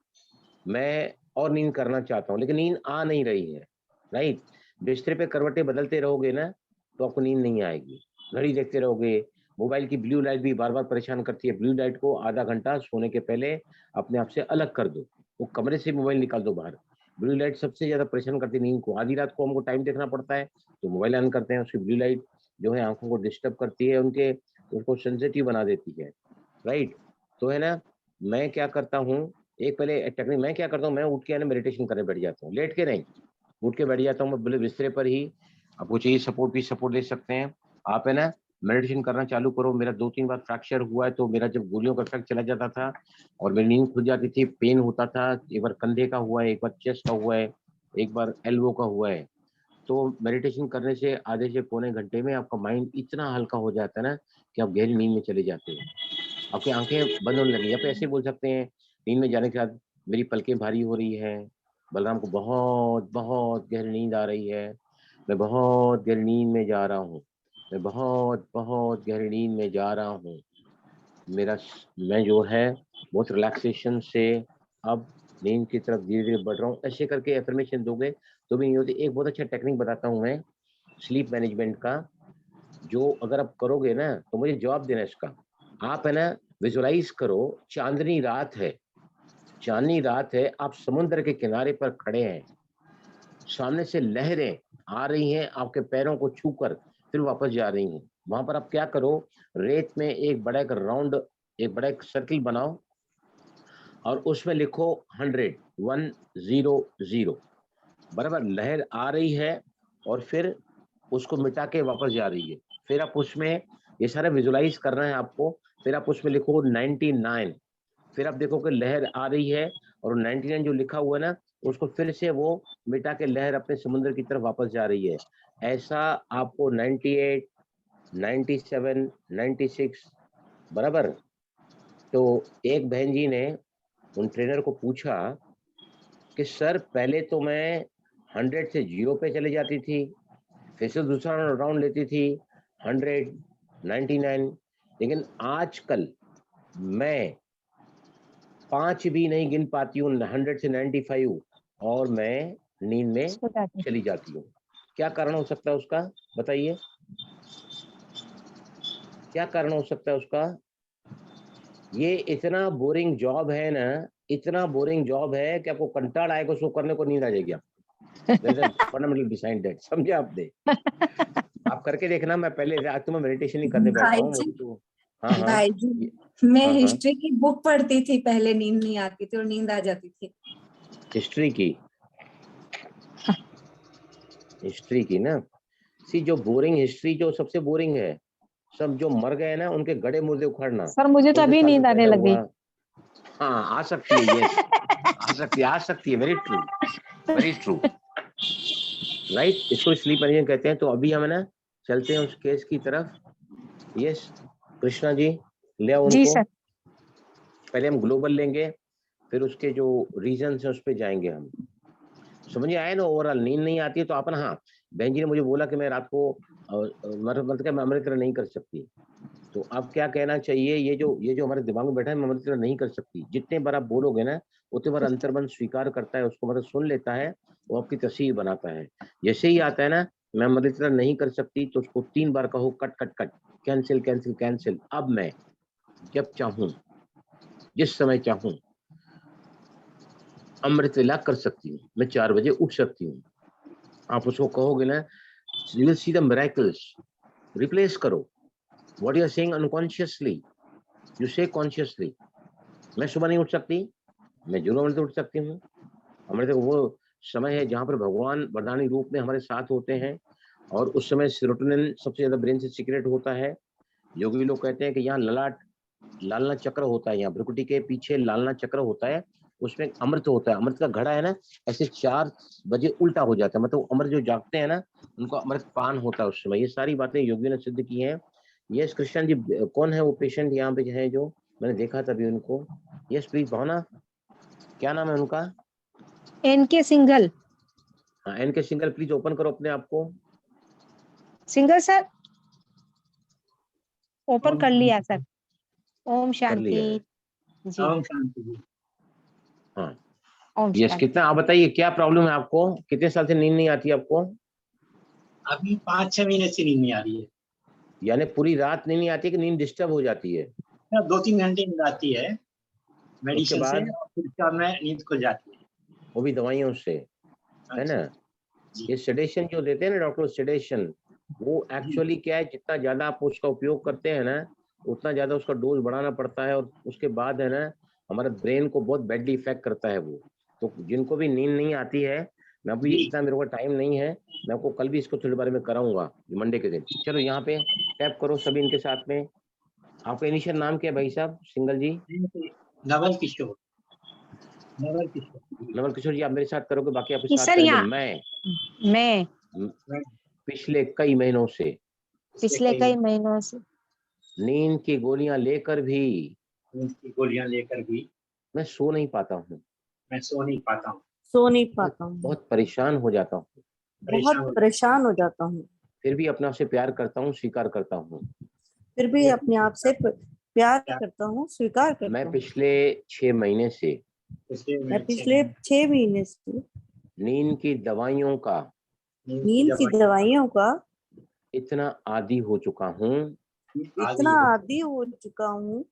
मैं और नींद करना चाहता हूँ लेकिन नींद आ नहीं रही है, राइट। बिस्तर पे करवटें बदलते रहोगे ना तो आपको नींद नहीं आएगी। घड़ी देखते रहोगे, मोबाइल की ब्लू लाइट भी बार बार परेशान करती है। ब्लू लाइट को आधा घंटा सोने के पहले अपने आप से अलग कर दो, वो कमरे से मोबाइल निकाल दो बाहर। ब्लू लाइट सबसे ज्यादा परेशान करती है नींद को। आधी रात को हमको टाइम देखना पड़ता है तो मोबाइल ऑन करते हैं, उसकी ब्लू लाइट जो है आंखों को डिस्टर्ब करती है, उनके उसको सेंसिटिव बना देती है, राइट। तो है ना, मैं क्या करता हूँ, एक पहले टेक्निक मैं क्या करता हूँ, मैं उठ के मेडिटेशन करने बैठ जाता हूँ, लेट के नहीं, उठ के बैठ जाता हूँ मैं बोले बिस्तरे पर ही। आपको चाहिए सपोर्ट भी सपोर्ट ले सकते हैं आप, है ना। मेडिटेशन करना चालू करो। मेरा 2-3 बार फ्रैक्चर हुआ है तो मेरा जब गोलियों का इफेक्ट चला जाता था और मेरी नींद खुल जाती थी, पेन होता था। एक बार कंधे का हुआ है, एक बार चेस्ट का हुआ है, एक बार एल्बो का हुआ है। तो मेडिटेशन करने से आधे से पौने घंटे में आपका माइंड इतना हल्का हो जाता है ना कि आप गहरी नींद में चले जाते हैं, आपकी आंखें बंद होने लगी। आप ऐसे बोल सकते हैं नींद में जाने के बाद, मेरी पलकें भारी हो रही है, बलराम को बहुत बहुत गहरी नींद आ रही है, मैं बहुत गहरी नींद में जा रहा हूँ, मैं बहुत बहुत गहरी नींद में जा रहा हूँ। मैं जो है बहुत रिलैक्सेशन से अब नींद की तरफ धीरे धीरे बढ़ रहा हूँ। ऐसे करके एफर्मेशन दोगे तो भी नहीं होती। एक बहुत अच्छा टेक्निक बताता हूँ मैं स्लीप मैनेजमेंट का, जो अगर आप करोगे ना तो मुझे जवाब देना इसका। आप है ना विजुअलाइज करो, चांदनी रात है, चांदनी रात है, आप समुद्र के किनारे पर खड़े हैं, सामने से लहरें आ रही हैं आपके पैरों को छूकर फिर वापस जा रही हैं। वहां पर आप क्या करो, रेत में एक बड़ा एक राउंड, एक बड़ा एक सर्किल बनाओ और उसमें लिखो 100 बराबर। लहर आ रही है और फिर उसको मिटा के वापस जा रही है, फिर आप उसमें ये सारा विजुअलाइज करना है आपको। फिर आप उसमें लिखो 99, फिर आप देखो कि लहर आ रही है और 99 जो लिखा हुआ है ना उसको फिर से वो मिटा के लहर अपने समुद्र की तरफ वापस जा रही है। ऐसा आपको 98, 97, 96 बराबर। तो एक बहन जी ने उन ट्रेनर को पूछा कि सर पहले तो मैं 100 से 0 पे चले जाती थी, फिर से दूसरा राउंड लेती थी 100, 99, लेकिन आजकल मैं 5 भी नहीं गिन पाती हूँ 100 से 95 और मैं नींद में चली जाती हूँ। क्या कारण हो सकता है उसका, बताइए क्या कारण हो सकता है उसका? ये इतना बोरिंग जॉब है ना, इतना बोरिंग जॉब है कि आपको कंटाल आएगा, उसको करने को नींद आ जाएगी आपको। फंडामेंटल डिसाइड दैट, समझे आपने? आप करके देखना। मैं पहले आज तो मैं मेडिटेशन ही करने बैठा हूँ तो। हाँ भाई जी, मैं हाँ। हिस्ट्री की बुक पढ़ती थी पहले, नींद नहीं आती थी और नींद आ जाती थी। हिस्ट्री की ना, सी जो बोरिंग हिस्ट्री, जो सबसे बोरिंग है, सब जो मर गए ना उनके गड़े मुर्दे उखाड़ना। सर मुझे तो अभी नींद आने लग गई। हाँ आ सकती है, यस आ सकती है, वेरी ट्रू राइट। इसको स्लीप मैनेजमेंट कहते हैं। तो अभी हम ना चलते हैं उस केस की तरफ। यस कृष्णा जी ले आओ उनको। जी सर। पहले हम ग्लोबल लेंगे, फिर उसके जो रीजन है उस पर जाएंगे हम। समझ आया ना? ओवरऑल नींद नहीं आती है तो अपन, हाँ बहन जी ने मुझे बोला कि मैं रात को मतलब मैं अमृत नहीं कर सकती, तो अब क्या कहना चाहिए, ये जो हमारे दिमाग में बैठा है, मैं अमृत नहीं कर सकती, जितने बार आप बोलोगे ना उतने बार अंतर्मन स्वीकार करता है, उसको मतलब सुन लेता है, वो आपकी तस्वीर बनाता है। जैसे ही आता है ना मैं मदद इतना नहीं कर सकती तो उसको 3 बार कहो cut cut cut, cancel cancel cancel. अब मैं जब चाहूं, जिस समय चाहूं अमृत वेला कर सकती हूँ। मैं 4 बजे उठ सकती हूँ। आप उसको कहोगे ना, you will see the miracles. Replace करो। What you are saying unconsciously, you say consciously. मैं सुबह नहीं उठ सकती, मैं जरूर अमृत उठ सकती हूँ। अमृत वो समय है जहाँ पर भगवान वरदानी रूप में हमारे साथ होते हैं और उस समय सेरोटोनिन सबसे ज्यादा ब्रेन से सीक्रेट होता है। योगी लोग कहते हैं कि यहाँ ललाट लालना चक्र होता है, यहाँ भ्रुकुटी के पीछे लालना चक्र होता है, उसमें अमृत होता है। अमृत का घड़ा है ना, ऐसे 4 बजे उल्टा हो जाता है, मतलब अमृत जो जागते हैं ना उनको अमृत पान होता है उस समय। ये सारी बातें योगियों ने सिद्ध की हैं। यस कृष्ण जी, कौन है वो पेशेंट यहाँ पे है जो मैंने देखा तभी उनको? यस प्लीज भावना, क्या नाम है उनका? एनके सिंघल। हाँ एनके सिंघल, प्लीज ओपन करो अपने आप को। सिंघल सर ओपन कर लिया सर। ओम कर लिया है। शांति जी। ओम शांति जी। हाँ ओम यस, शांति। कितना आप बताइए क्या प्रॉब्लम है आपको? कितने साल से नींद नहीं आती आपको? अभी 5-6 महीने से नींद नहीं आ रही है। यानी पूरी रात नींद नहीं आती कि नींद डिस्टर्ब हो जाती है? 2-3 घंटे नींद आती है मेडिसिन से, बाद? और फिर बाद में नींद खुल जाती है। वो भी दवाइयों से, है ना? जी। ये सेडेशन जो देते हैं ना डॉक्टर, सेडेशन, वो एक्चुअली क्या है, जितना ज्यादा आप उसका उपयोग करते हैं ना उतना ज्यादा उसका डोज बढ़ाना पड़ता है और उसके बाद है ना हमारे ब्रेन को बहुत बैडली इफेक्ट करता है वो। तो जिनको भी नींद नहीं आती है, मैं अभी जी। इतना मेरे को टाइम नहीं है, मैं आपको कल भी इसको थोड़े बारे में कराऊंगा मंडे के दिन। चलो यहाँ पे टैप करो सभी इनके साथ में। आपका इनिशियल नाम क्या है भाई साहब सिंगल जी? नवल किशोर। नवल किशोर। नवल किशोर जी, आप मेरे साथ करोगे, बाकी आपके साथ सर करेंगे। यहाँ मैं पिछले कई महीनों से पिछले कई महीनों से नींद की गोलियां लेकर भी नींद की गोलियां लेकर भी मैं सो नहीं पाता हूँ। मैं सो नहीं पाता हूँ। सो नहीं पाता हूँ, बहुत परेशान हो जाता हूँ। बहुत परेशान हो जाता हूँ, फिर भी अपने आप से प्यार करता हूँ, स्वीकार करता हूँ। फिर भी अपने आप से प्यार करता हूँ, स्वीकार करता मैं हूँ। पिछले 6 महीने से मैं पिछले 6 महीने से नींद की दवाइयों का नींद की दवाइयों का इतना आदी हो चुका हूँ इतना आदी हो चुका हूँ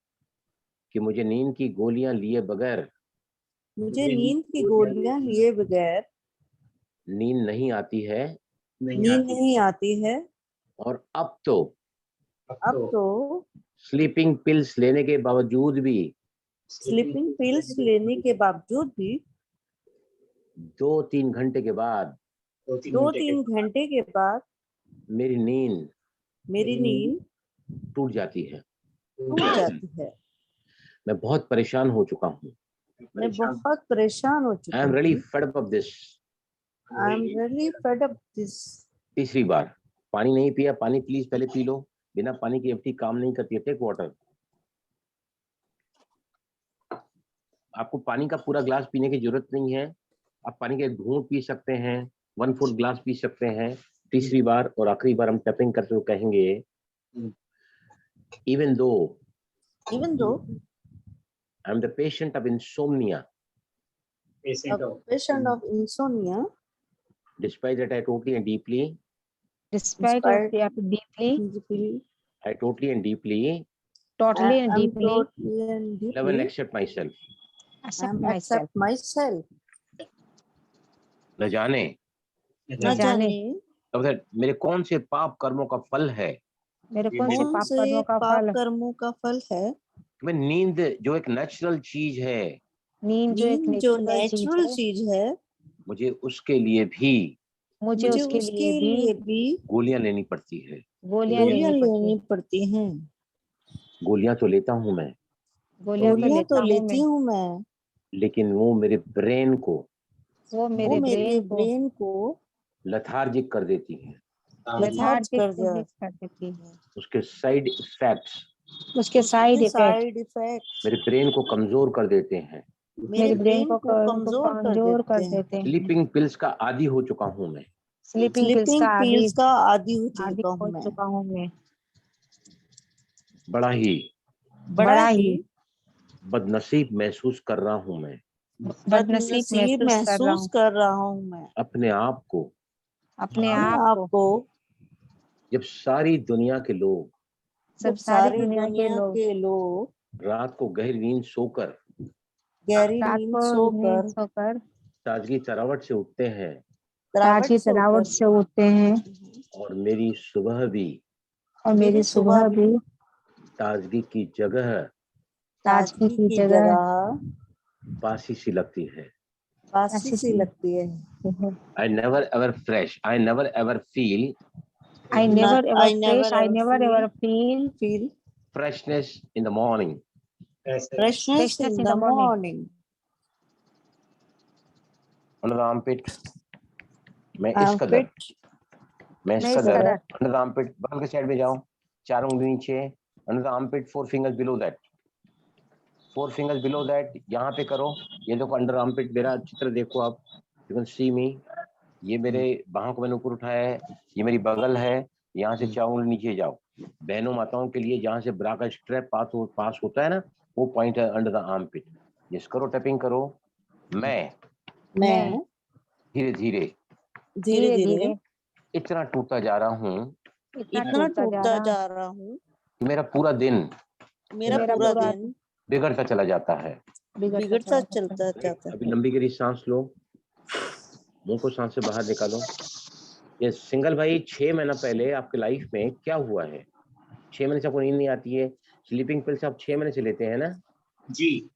कि मुझे नींद की गोलियां लिए बगैर मुझे नींद की गोलियां लिए बगैर नींद नहीं आती है। नींद नहीं आती है। और अब तो स्लीपिंग पिल्स लेने के बावजूद भी स्लीपिंग पिल्स लेने के बावजूद भी 2-3 घंटे के बाद 2-3 घंटे के बाद मेरी नींद टूट जाती है। मैं बहुत परेशान हो चुका हूँ। मैं बहुत परेशान हो चुका आई एम हूँ। Really fed up of this. तीसरी बार पानी नहीं पिया, पानी प्लीज पहले पी लो। बिना पानी की एफटी काम नहीं करती है। Take water. आपको पानी का पूरा ग्लास पीने की जरूरत नहीं है, आप पानी के एक घूंट पी सकते हैं, 1/4 ग्लास पी सकते हैं। तीसरी बार और आखिरी बार हम टैपिंग करते हुए कहेंगे, even though I am the patient of insomnia, despite that I totally and deeply love and accept myself. न जाने तब तक मेरे कौन से पाप कर्मों का फल है, मैं नींद जो एक नेचुरल चीज है, मुझे उसके लिए भी गोलियां लेनी पड़ती है। गोलियां तो लेता हूं मैं, लेकिन वो मेरे ब्रेन को लथार्जिक कर देती है। उसके साइड इफेक्ट्स मेरे ब्रेन को कमजोर कर देते हैं। स्लीपिंग पिल्स का आदी हो चुका हूं मैं। बड़ा ही बदनसीब महसूस कर रहा हूं मैं। अपने आप को अपने अपने आप आप को को जब सारी दुनिया के लोग सब जब सारी दुनिया के लोग के लोग रात को गहरी नींद सोकर गहरी रात नींद को नींद सोकर सोकर ताजगी तरावट से उठते हैं ताजी तरावट से उठते हैं और मेरी सुबह भी और मेरी सुबह भी ताजगी की जगह ताजगी की जगह बासी सी लगती है। बासी सी लगती है। I never ever fresh. I never ever feel I never ever I fresh, I never ever feel feel freshness in the morning. freshness in the morning. Under the armpit. मैं इस कदर मैं इस कदर अंडर द आर्मपिट बगल के side में जाओ, 4 उंगली नीचे, under the armpit 4 fingers below that, 4 fingers below that, यहाँ पे करो। ये देखो अंडर आर्मपिट, मेरा चित्र देखो आप, यू कैन सी मी। ये मेरे बाहों को मैंने ऊपर उठाया है, ये मेरी बगल है, यहाँ से 4 उंगली नीचे जाओ। बहनों माताओं के लिए जहाँ से ब्रा का स्ट्रैप पास होता है ना, वो पॉइंट है अंडर द आर्मपिट। यस करो, टैपिंग करो। मैं धीरे धीरे इतना टूटता जा रहा हूँ कि मेरा पूरा दिन बिगड़ता चला जाता है। बिगड़ता चलता जाता है। अभी लंबी गहरी सांस लो, मुंह को सांस से बाहर निकालो। ये सिंगल भाई 6 महीना पहले आपके लाइफ में क्या हुआ है? 6 महीने से आपको नींद नहीं आती है, स्लीपिंग पिल्स आप 6 महीने से लेते हैं ना जी।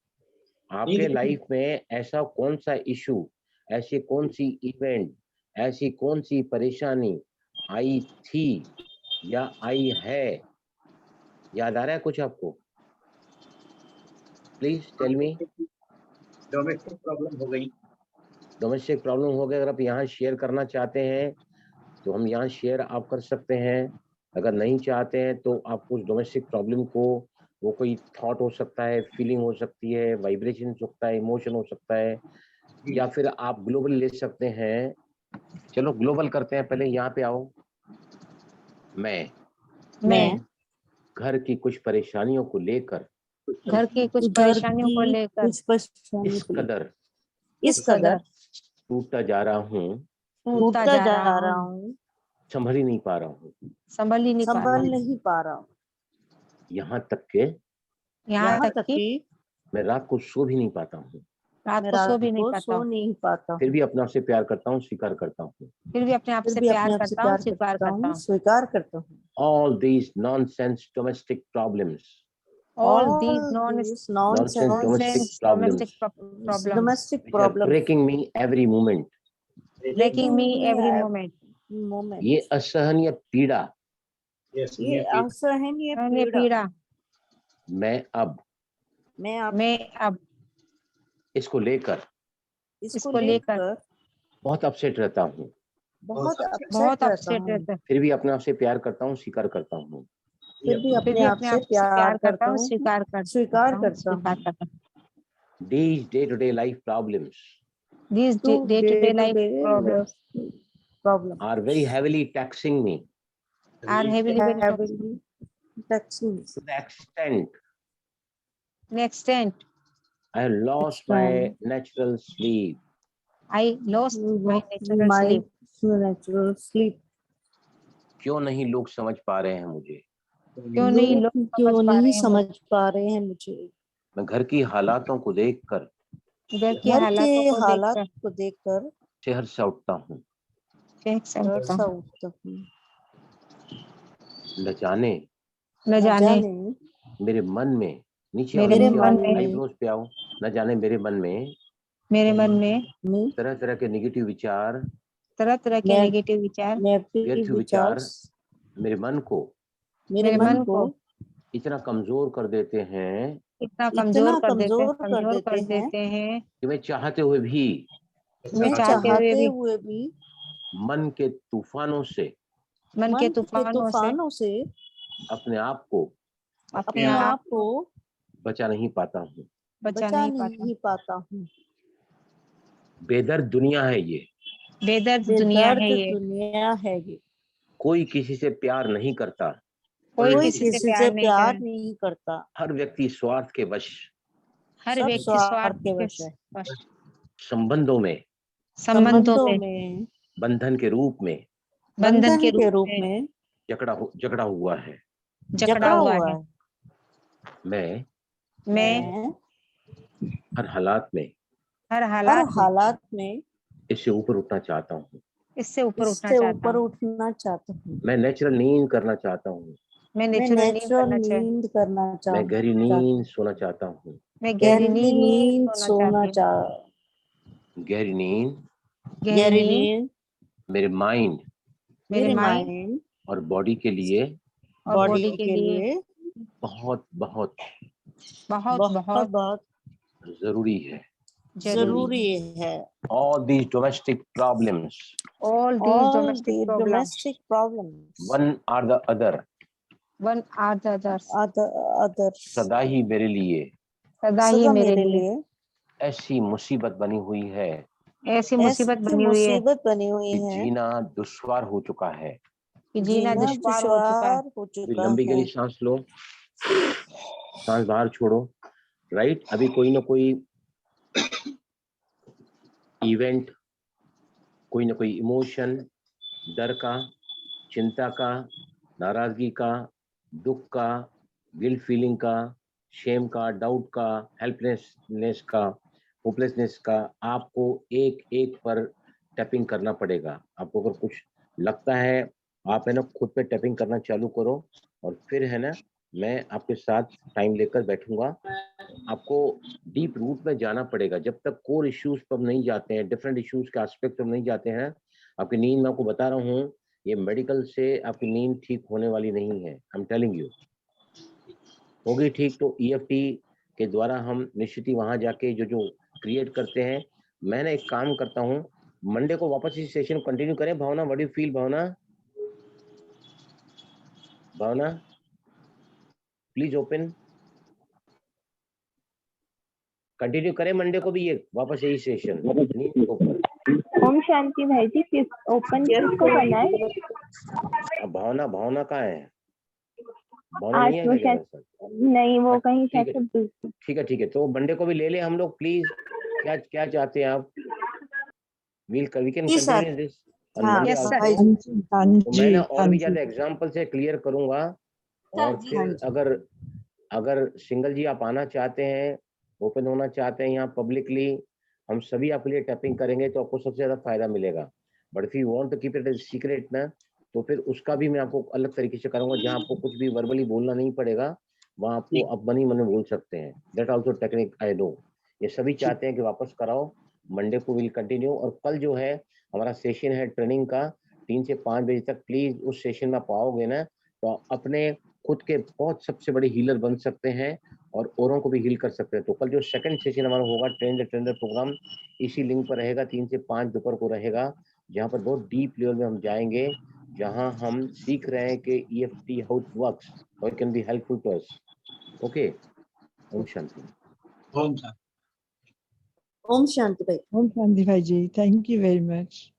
आपके लाइफ में ऐसा कौन सा इशू, ऐसी कौन सी इवेंट, ऐसी कौन सी परेशानी आई थी या आई है? याद आ रहा है कुछ आपको? Please tell me. Domestic problem हो गई। डोमेस्टिक प्रॉब्लम हो गया। अगर आप यहाँ शेयर करना चाहते हैं तो हम यहाँ शेयर आप कर सकते हैं। अगर नहीं चाहते हैं तो आपको उस डोमेस्टिक प्रॉब्लम को, वो कोई थॉट हो सकता है, फीलिंग हो सकती है, वाइब्रेशन हो सकता है, इमोशन हो सकता है, या फिर आप ग्लोबल ले सकते हैं। चलो ग्लोबल करते हैं, पहले यहाँ पे आओ। मैं घर की कुछ परेशानियों को लेकर इस कदर टूटता जा रहा हूँ, संभल ही नहीं पा रहा हूँ, यहाँ तक कि मैं रात को सो भी नहीं पाता हूँ, फिर भी अपने आप से प्यार करता हूँ, स्वीकार करता हूँ, स्वीकार करता हूँ। All these nonsense domestic problems. domestic Which are breaking me every moment. ये असहनीय पीड़ा मैं अब इसको लेकर बहुत अपसेट रहता हूँ, बहुत अपसेट रहता हूँ। फिर भी अपने आप से प्यार करता हूँ, स्वीकार करता हूँ। फिर भी अपने आप से प्यार करता हूँ, स्वीकार करता हूँ। These day-to-day life problems are very heavily taxing me. To the extent I have lost my natural sleep. natural sleep. क्यों नहीं लोग समझ पा रहे हैं मुझे? क्यों नहीं समझ पा रहे हैं मुझे? मैं घर की हालातों को देखकर शहर से उठता हूँ। न जाने मेरे मन में, नीचे आईब्रोज पे आओ, न जाने मेरे मन में तरह तरह के नेगेटिव विचार, व्यर्थ विचार मेरे मन को इतना कमजोर कर देते हैं, कि मैं चाहते हुए भी मन के तूफानों से अपने आप को बचा नहीं पाता हूँ। बेदर्द दुनिया है ये, दुनिया है ये। कोई किसी से प्यार नहीं करता, कोई किसी से प्यार नहीं करता। हर व्यक्ति स्वार्थ के वश, संबंधों में बंधन के रूप में बंधन के रूप में में जकड़ा हुआ है। जकड़ा हुआ है। मैं मैं हर हालात में हर हर हालात में हालात में इससे ऊपर उठना चाहता हूँ। इससे ऊपर उठना इससे चाहता ऊपर हूँ। उठना चाहता हूँ। मैं नेचुरल नींद करना चाहता हूँ। मैं मैं नेचुरल नींद नेचुरल करना चाहती नींद करना मैं चाहता गहरी नींद सोना चाहता हूँ। मैं गहरी गहरी नींद नींद सोना सोना चाहती हूँ। गहरी नींद गहरी नींद मेरे माइंड मेरे मेरे माइंड माइंड और बॉडी के लिए और बॉडी के लिए बहुत बहुत बहुत बहुत बहुत बहुत जरूरी है। जरूरी है। All these domestic problems, all these All domestic the problems domestic problems one are the other, one are the others others सदा ही मेरे लिए सदा ही सदा मेरे मेरे लिए लिए ऐसी मुसीबत बनी हुई है ऐसी मुसीबत ऐसी बनी हुई है मुसीबत बनी हुई कि है जीना दुश्वार हो चुका है। कि जीना जीना दुश्वार हो चुका है। दुश्वार हो अभी चुका लंबी है। गहरी सांस लो, सांस बाहर छोड़ो। राइट, अभी कोई ना कोई इवेंट, कोई ना कोई इमोशन, डर का, चिंता का, नाराजगी का, दुख का, गिल्ट फीलिंग का, शेम का, डाउट का, हेल्पलेसनेस का, होपलेसनेस का, आपको एक एक पर टैपिंग करना पड़ेगा। आपको अगर कुछ लगता है, आप है ना खुद पे टैपिंग करना चालू करो, और फिर है ना मैं आपके साथ टाइम लेकर बैठूंगा। आपको डीप रूट में जाना पड़ेगा। जब तक कोर इश्यूज पर नहीं जाते हैं, डिफरेंट इश्यूज के एस्पेक्ट पर नहीं जाते हैं, आपकी नींद, मैं आपको बता रहा हूँ, ये मेडिकल से आपकी नींद ठीक होने वाली नहीं है। आई एम टेलिंग यू, होगी ठीक तो ईएफटी के द्वारा हम निश्चित ही वहां जाके जो क्रिएट करते हैं। मैं ना एक काम करता हूँ, मंडे को वापस इस सेशन कंटिन्यू करें। Bhavna, what do you feel? Bhavna, Bhavna please open, continue करें मंडे को भी ये वापस यही सेशन नींद के ऊपर। ओम शांति भाई जी, किस ओपन किसको करना है? अब भावना कहाँ है? भावना आज नहीं है वो क्या शायद मेरे साथ? नहीं, वो कहीं ठीक है, शायद ठीक है, तो मंडे को भी ले ले हम लोग प्लीज। क्या क्या चाहते हैं आप? वी कैन जी सर। कंटिन्यू दिस ऑन हाँ मंडे Yes, sir. आल्सो। हाँ तो मैं ना जी, और भी ज्यादा एग्जांपल से क्लियर करूंगा, और फिर अगर सिंगल जी आप आना चाहते हैं, ओपन होना चाहते हैं यहाँ पब्लिकली, हम सभी आपके लिए टैपिंग करेंगे तो आपको सबसे ज्यादा फायदा मिलेगा। But if you want to keep it secret ना, तो फिर उसका भी मैं आपको अलग तरीके से करूंगा, जहाँ आपको कुछ भी वर्बली बोलना नहीं पड़ेगा, वहाँ आपको अब मन ही मन बोल सकते हैं। That also technique I know. ये सभी चाहते हैं कि वापस कराओ। मंडे को विल कंटिन्यू, और कल जो है हमारा सेशन है ट्रेनिंग का 3 से 5 बजे तक। प्लीज उस सेशन में पाओगे ना तो अपने खुद के बहुत सबसे बड़े हीलर बन सकते हैं और औरों को भी हील कर सकते हैं। तो कल जो सेकंड सेशन हमारा होगा ट्रेन द ट्रेनर प्रोग्राम, इसी लिंक पर रहेगा, 3 से 5 दोपहर को रहेगा, जहाँ पर बहुत डीप लेवल में हम जाएंगे, जहाँ हम सीख रहे हैं कि EFT how it works, how it can be helpful to us. Okay, ओम शांति। ओम शांति भाई। ओम शांति भाई जी, थैंक यू वेरी मच।